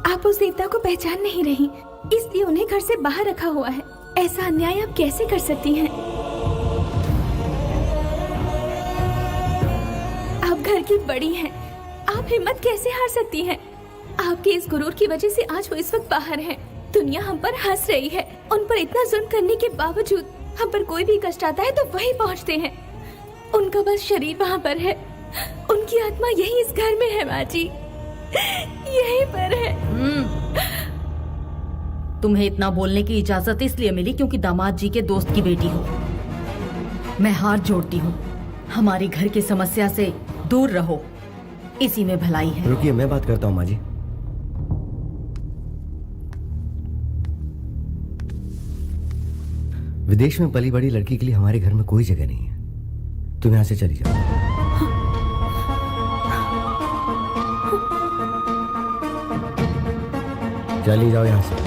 आप उस देवता को पहचान नहीं रही, इसलिए उन्हें घर से बाहर रखा हुआ है। ऐसा अन्याय आप कैसे कर सकती हैं? आप घर की बड़ी हैं, आप हिम्मत कैसे हार सकती हैं? आपके इस गुरूर की वजह से आज वो इस वक्त बाहर हैं। दुनिया हम पर हंस रही है। उन पर इतना जुल्म करने के बावजूद हम पर कोई भी कष्ट आता है तो वही पहुंचते हैं। उनका बस शरीर वहाँ पर है, उनकी आत्मा यही इस घर में है माँ जी, यहीं पर है। तुम्हें इतना बोलने की इजाजत इसलिए मिली क्योंकि दामाद जी के दोस्त की बेटी हो। मैं हाथ जोड़ती हूँ, हमारी घर की समस्या से दूर रहो, इसी में भलाई है। रुकिए, मैं बात करता हूँ माँ जी। विदेश में पली बड़ी लड़की के लिए हमारे घर में कोई जगह नहीं है। तुम यहाँ से चली जाओ। चली जाओ यहाँ से।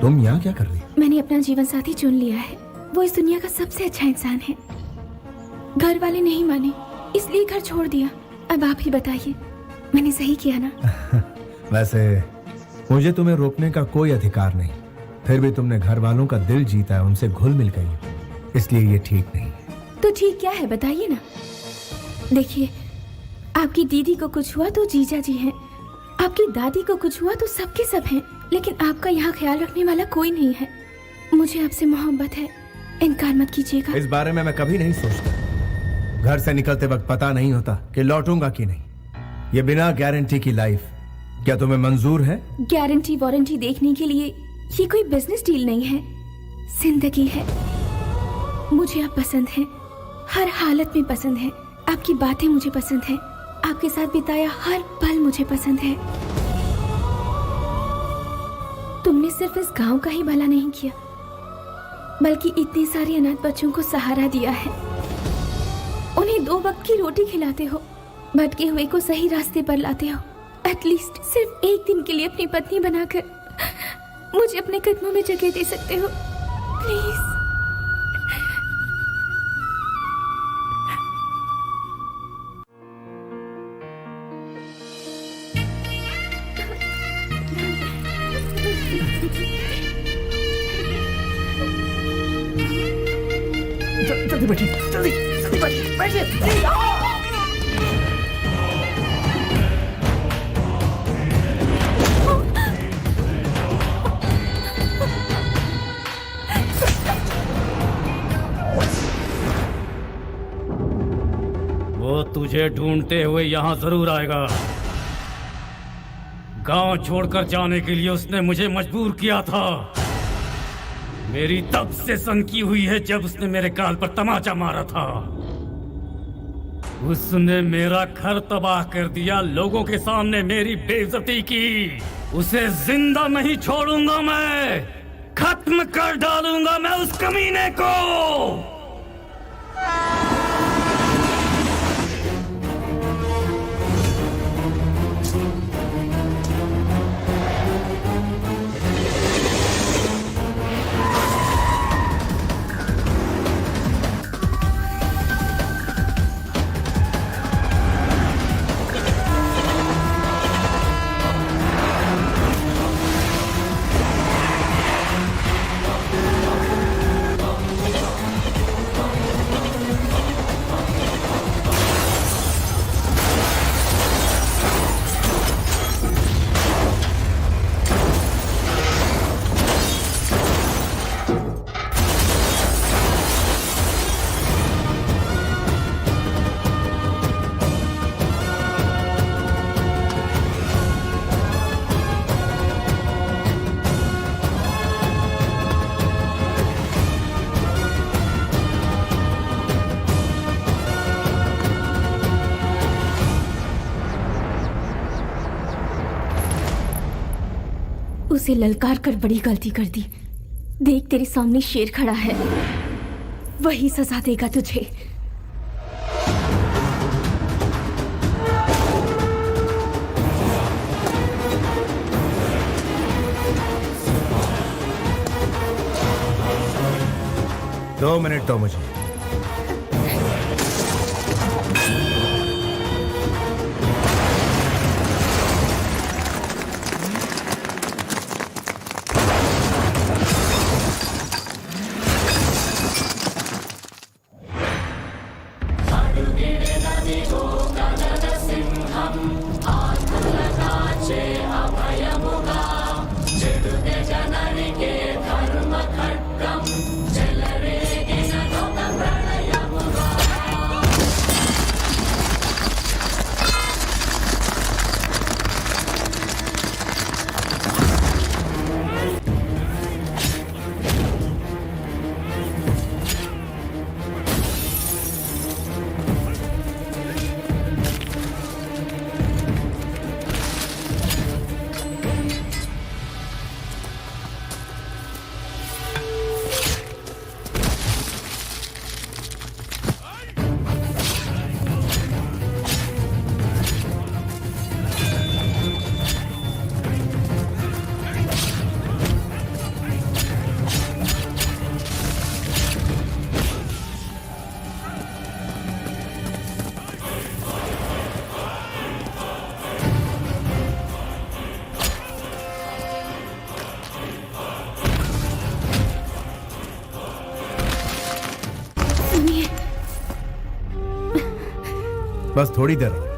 तुम यहाँ क्या कर रही हो? मैंने अपना जीवन साथी चुन लिया है। वो इस दुनिया का सबसे अच्छा इंसान है। घर वाले नहीं माने, इसलिए घर छोड़ दिया। अब आप ही बताइए, मैंने सही किया ना? वैसे मुझे तुम्हें रोकने का कोई अधिकार नहीं, फिर भी तुमने घर वालों का दिल जीता है, उनसे घुल मिल गई, इसलिए ये ठीक नहीं है। तो ठीक क्या है बताइए ना। देखिए, आपकी दीदी को कुछ हुआ तो जीजा जी हैं, आपकी दादी को कुछ हुआ तो सबके सब हैं, लेकिन आपका यहाँ ख्याल रखने वाला कोई नहीं है। मुझे आपसे मोहब्बत है, इनकार मत कीजिएगा। इस बारे में मैं कभी नहीं सोचता। घर से निकलते वक्त पता नहीं होता कि लौटूंगा कि नहीं। ये बिना गारंटी की लाइफ क्या तुम्हें मंजूर है? गारंटी वारंटी देखने के लिए ये कोई बिजनेस डील नहीं है, जिंदगी है। मुझे आप पसंद हैं, हर हालत में पसंद है। आपकी बातें मुझे पसंद है, आपके साथ बिताया हर पल मुझे पसंद है। तुमने सिर्फ इस गांव का ही भला नहीं किया, बल्कि इतने सारे अनाथ बच्चों को सहारा दिया है। उन्हें 2 वक्त की रोटी खिलाते हो, भटके हुए को सही रास्ते पर लाते हो। एटलीस्ट सिर्फ एक दिन के लिए अपनी पत्नी बनाकर मुझे अपने कदमों में जगह दे सकते हो, प्लीज। जल्दी बैठिए, जल्दी जल्दी बैठिए, बैठिए। वो तुझे ढूंढते हुए यहाँ जरूर आएगा। गांव छोड़कर जाने के लिए उसने मुझे मजबूर किया था। मेरी तब से सनकी हुई है जब उसने मेरे गाल पर तमाचा मारा था। उसने मेरा घर तबाह कर दिया, लोगों के सामने मेरी बेइज्जती की। उसे जिंदा नहीं छोड़ूंगा मैं, खत्म कर डालूंगा मैं उस कमीने को। उसे ललकार कर बड़ी गलती कर दी। देख, तेरे सामने शेर खड़ा है, वही सजा देगा तुझे। 2 मिनट दो मुझे। बस थोड़ी देर और।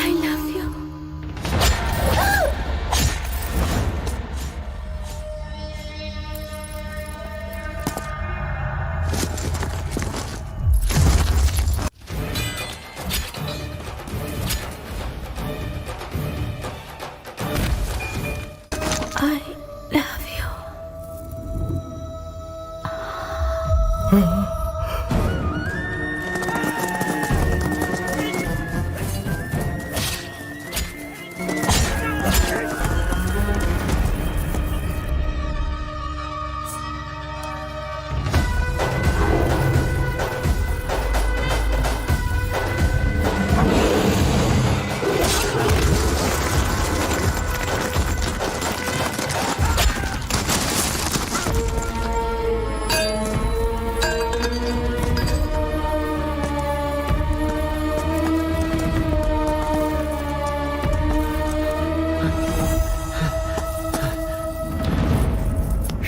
I love you. I love you.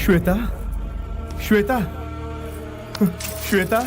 Shweta, Shweta, Shweta,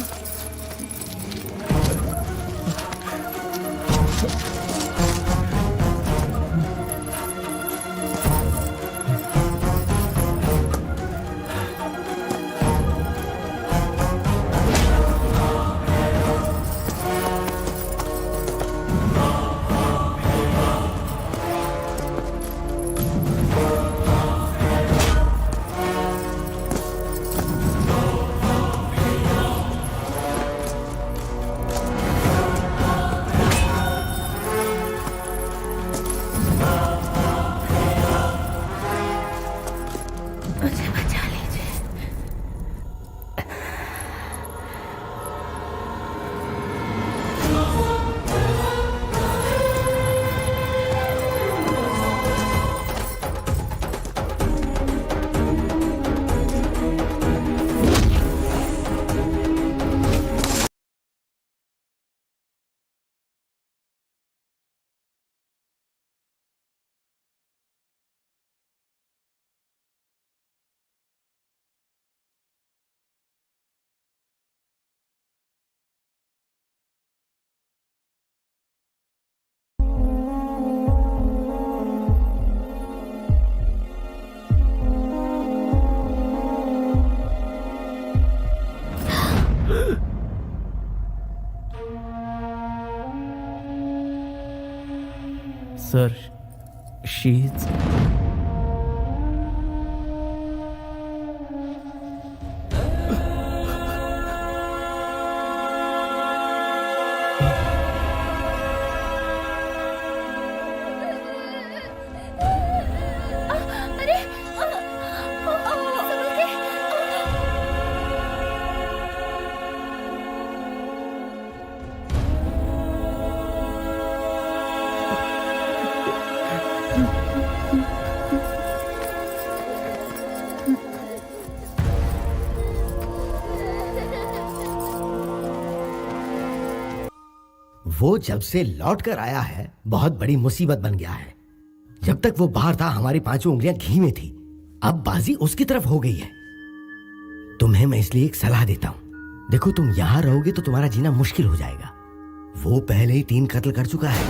मुझे बचा लीजिए। सर, शीज अरे वो जब से लौट कर आया है बहुत बड़ी मुसीबत बन गया है। जब तक वो बाहर था हमारी पांचों उंगलियां घी में थी, अब बाजी उसकी तरफ हो गई है। तुम्हें मैं इसलिए एक सलाह देता हूं। देखो, तुम यहां रहोगे तो तुम्हारा जीना मुश्किल हो जाएगा। वो पहले ही 3 कत्ल कर चुका है।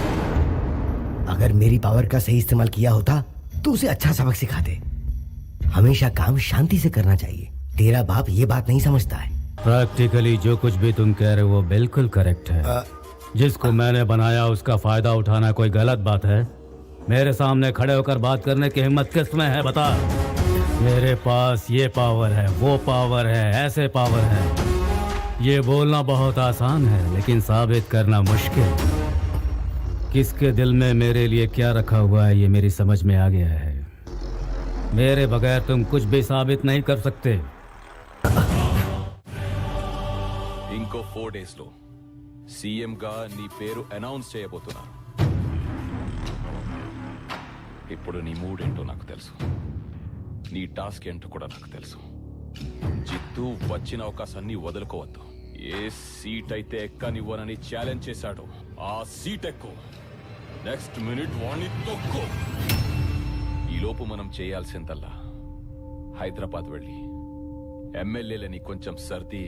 अगर मेरी पावर का सही इस्तेमाल किया होता तो उसे अच्छा सबक सिखाते। हमेशा काम शांति से करना चाहिए। तेरा बाप ये बात नहीं समझता है। प्रैक्टिकली जो कुछ भी तुम कह रहे हो वो बिल्कुल करेक्ट है। जिसको मैंने बनाया उसका फायदा उठाना कोई गलत बात है? मेरे सामने खड़े होकर बात करने की हिम्मत किसमें है, बता। मेरे पास ये पावर है, वो पावर है, ऐसे पावर है। ये बोलना बहुत आसान है लेकिन साबित करना मुश्किल। किसके दिल में मेरे लिए क्या रखा हुआ है ये मेरी समझ में आ गया है। मेरे बगैर तुम कुछ भी साबित नहीं कर सकते। ఇంకో 4 days లో సీఎం గా నీ పేరు అనౌన్స్ చేయబోతున్నా. ఇప్పుడు నీ మూడ్ ఏంటో నాకు తెలుసు, నీ టాస్క్ ఏంటో కూడా నాకు తెలుసు. జిత్తు వచ్చిన అవకాశాన్ని వదులుకోవద్దు. ఏ సీట్ అయితే ఎక్కనివ్వనని ఛాలెంజ్ చేశాడో ఆ సీట్ ఎక్కు. నెక్స్ట్ మినిట్ వాణ్ణి తొక్కు. ఈలోపు మనం చేయాల్సిందల్లా హైదరాబాద్ వెళ్ళి ఎమ్మెల్యేలని కొంచెం సర్ది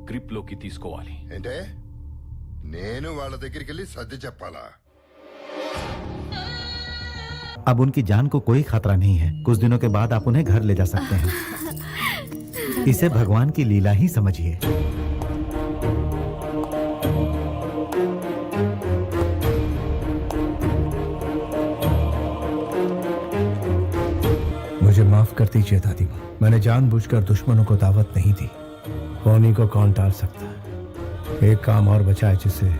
గ్రిప్ లోకి తీసుకోవాలి. అంటే నేను వాళ్ళ దగ్గరికి వెళ్ళి సర్ది చెప్పాలా? अब उनकी जान को कोई खतरा नहीं है। कुछ दिनों के बाद आप उन्हें घर ले जा सकते हैं। इसे भगवान की लीला ही समझिए। मुझे माफ कर दीजिए दादी माँ, मैंने जानबूझकर दुश्मनों को दावत नहीं दी। होनी को कौन टाल सकता है? एक काम और बचा है जिसे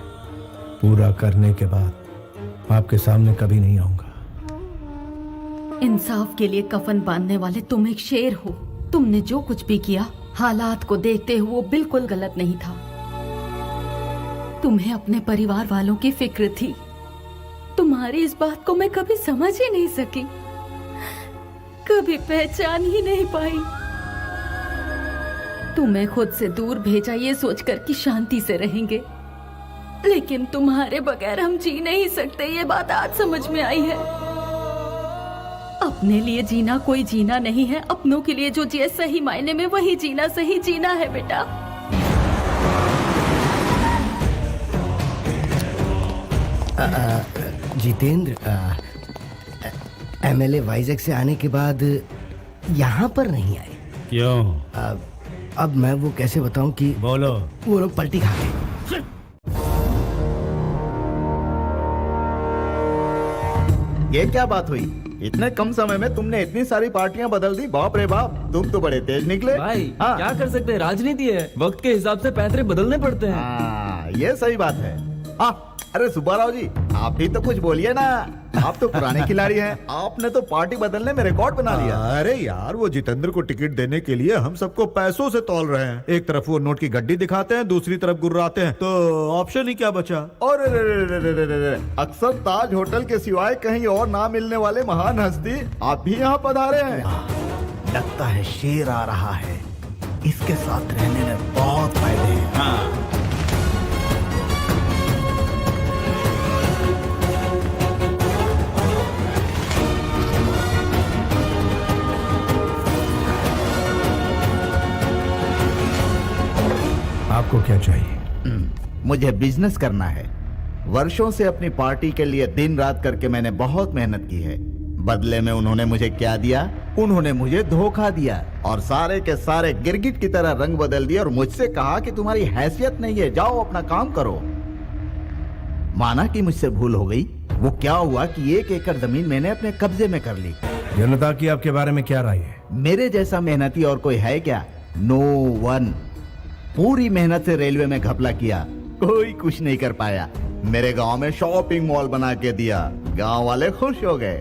पूरा करने के बाद आपके सामने कभी नहीं आऊंगा। इंसाफ के लिए कफन बांधने वाले तुम एक शेर हो। तुमने जो कुछ भी किया हालात को देखते हुए वो बिल्कुल गलत नहीं था। तुम्हें अपने परिवार वालों की फिक्र थी। तुम्हारी इस बात को मैं कभी समझ ही नहीं सकी, कभी पहचान ही नहीं पाई। तुम्हें खुद से दूर भेजा ये सोचकर कि शांति से रहेंगे, लेकिन तुम्हारे बगैर हम जी नहीं सकते ये बात आज समझ में आई है। अपने लिए जीना कोई जीना नहीं है, अपनों के लिए जो जिए सही मायने में वही जीना सही जीना है बेटा। जितेंद्र, एमएलए वाइजैक से आने के बाद यहाँ पर नहीं आए। क्यों? अब मैं वो कैसे बताऊं कि बोलो। वो लोग पलटी खा गए। ये क्या बात हुई? इतने कम समय में तुमने इतनी सारी पार्टियां बदल दी। बाप रे बाप, तुम तो बड़े तेज निकले। भाई क्या कर सकते हैं, राजनीति है, वक्त के हिसाब से पैतरे बदलने पड़ते हैं। हाँ, ये सही बात है। अरे सुब्बाराव जी, आप भी तो कुछ बोलिए ना। आप तो पुराने खिलाड़ी हैं, आपने तो पार्टी बदलने में रिकॉर्ड बना लिया। अरे यार, वो जितेंद्र को टिकट देने के लिए हम सबको पैसों से तौल रहे हैं। एक तरफ वो नोट की गड्डी दिखाते हैं, दूसरी तरफ गुर्राते हैं, तो ऑप्शन ही क्या बचा? और अक्सर ताज होटल के सिवाय कहीं और ना मिलने वाले महान हस्ती आप भी यहाँ पधारे हैं। लगता है शेर आ रहा है। इसके साथ रहने में बहुत फायदे हैं। हाँ। आपको क्या चाहिए? मुझे बिजनेस करना है। वर्षों से अपनी पार्टी के लिए दिन रात करके मैंने बहुत मेहनत की है। बदले में उन्होंने मुझे क्या दिया? उन्होंने मुझे धोखा दिया और सारे के सारे गिरगिट की तरह रंग बदल दिया और मुझसे कहा कि तुम्हारी हैसियत नहीं है, जाओ अपना काम करो। माना कि मुझसे भूल हो गई। वो क्या हुआ कि 1 एकड़ जमीन मैंने अपने कब्जे में कर ली। जनता की आपके बारे में क्या राय है? मेरे जैसा मेहनती और कोई है क्या? No one. पूरी मेहनत से रेलवे में घपला किया, कोई कुछ नहीं कर पाया। मेरे गांव में शॉपिंग मॉल बना के दिया, गांव वाले खुश हो गए।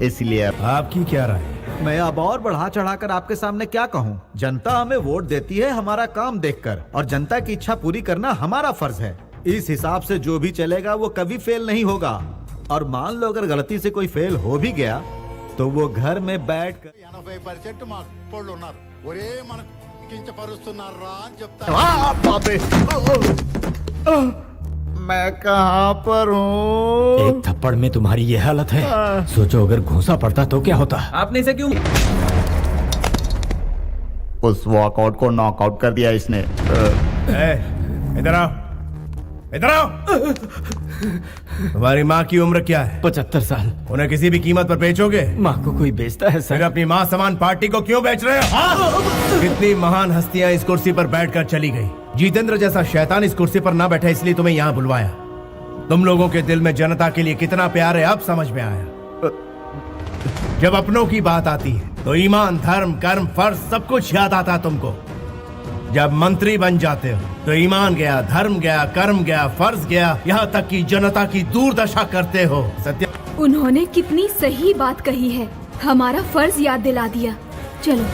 इसलिए आपकी क्या राय? मैं अब और बढ़ा चढ़ाकर आपके सामने क्या कहूँ? जनता हमें वोट देती है हमारा काम देखकर, और जनता की इच्छा पूरी करना हमारा फर्ज है। इस हिसाब से जो भी चलेगा वो कभी फेल नहीं होगा। और मान लो अगर गलती से कोई फेल हो भी गया तो वो घर में बैठ कर 80% మా అప్పోళ్ళు ఉన్నారు. ఒరే మనకు కించపరుస్తున్నారా అని చెప్తా. मैं कहाँ पर हूँ? एक थप्पड़ में तुम्हारी ये हालत है, सोचो अगर घूंसा पड़ता तो क्या होता। आपने इसे क्यों? उस वॉकआउट को नॉकआउट कर दिया इसने। इधर आओ, इधर आओ। तुम्हारी माँ की उम्र क्या है? 75 साल। उन्हें किसी भी कीमत पर बेचोगे? माँ को कोई बेचता है सर? फिर अपनी माँ समान पार्टी को क्यों बेच रहे हो? कितनी महान हस्तियां इस कुर्सी पर बैठकर चली गई। जितेंद्र जैसा शैतान इस कुर्सी पर ना बैठा, इसलिए तुम्हें यहाँ बुलवाया। तुम लोगों के दिल में जनता के लिए कितना प्यार है अब समझ में आया। जब अपनों की बात आती है तो ईमान, धर्म, कर्म, फर्ज सब कुछ याद आता तुमको। जब मंत्री बन जाते हो तो ईमान गया, धर्म गया, कर्म गया, फर्ज गया, यहाँ तक कि जनता की दुर्दशा करते हो। सत्य, उन्होंने कितनी सही बात कही है, हमारा फर्ज याद दिला दिया। चलो।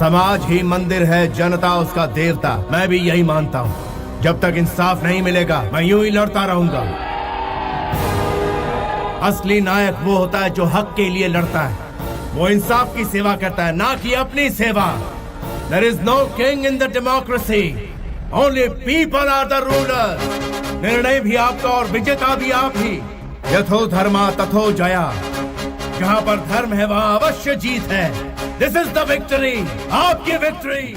समाज ही मंदिर है, जनता उसका देवता। मैं भी यही मानता हूँ। जब तक इंसाफ नहीं मिलेगा मैं यूं ही लड़ता रहूंगा। असली नायक वो होता है जो हक के लिए लड़ता है, वो इंसाफ की सेवा करता है, ना कि अपनी सेवा। There is no king in the democracy. Only people are the rulers. निर्णय भी आपका और विजेता भी आप ही। यथो धर्मा तथो जया। जहाँ पर धर्म है वहाँ अवश्य जीत है। This is the victory. आपकी विक्ट्री।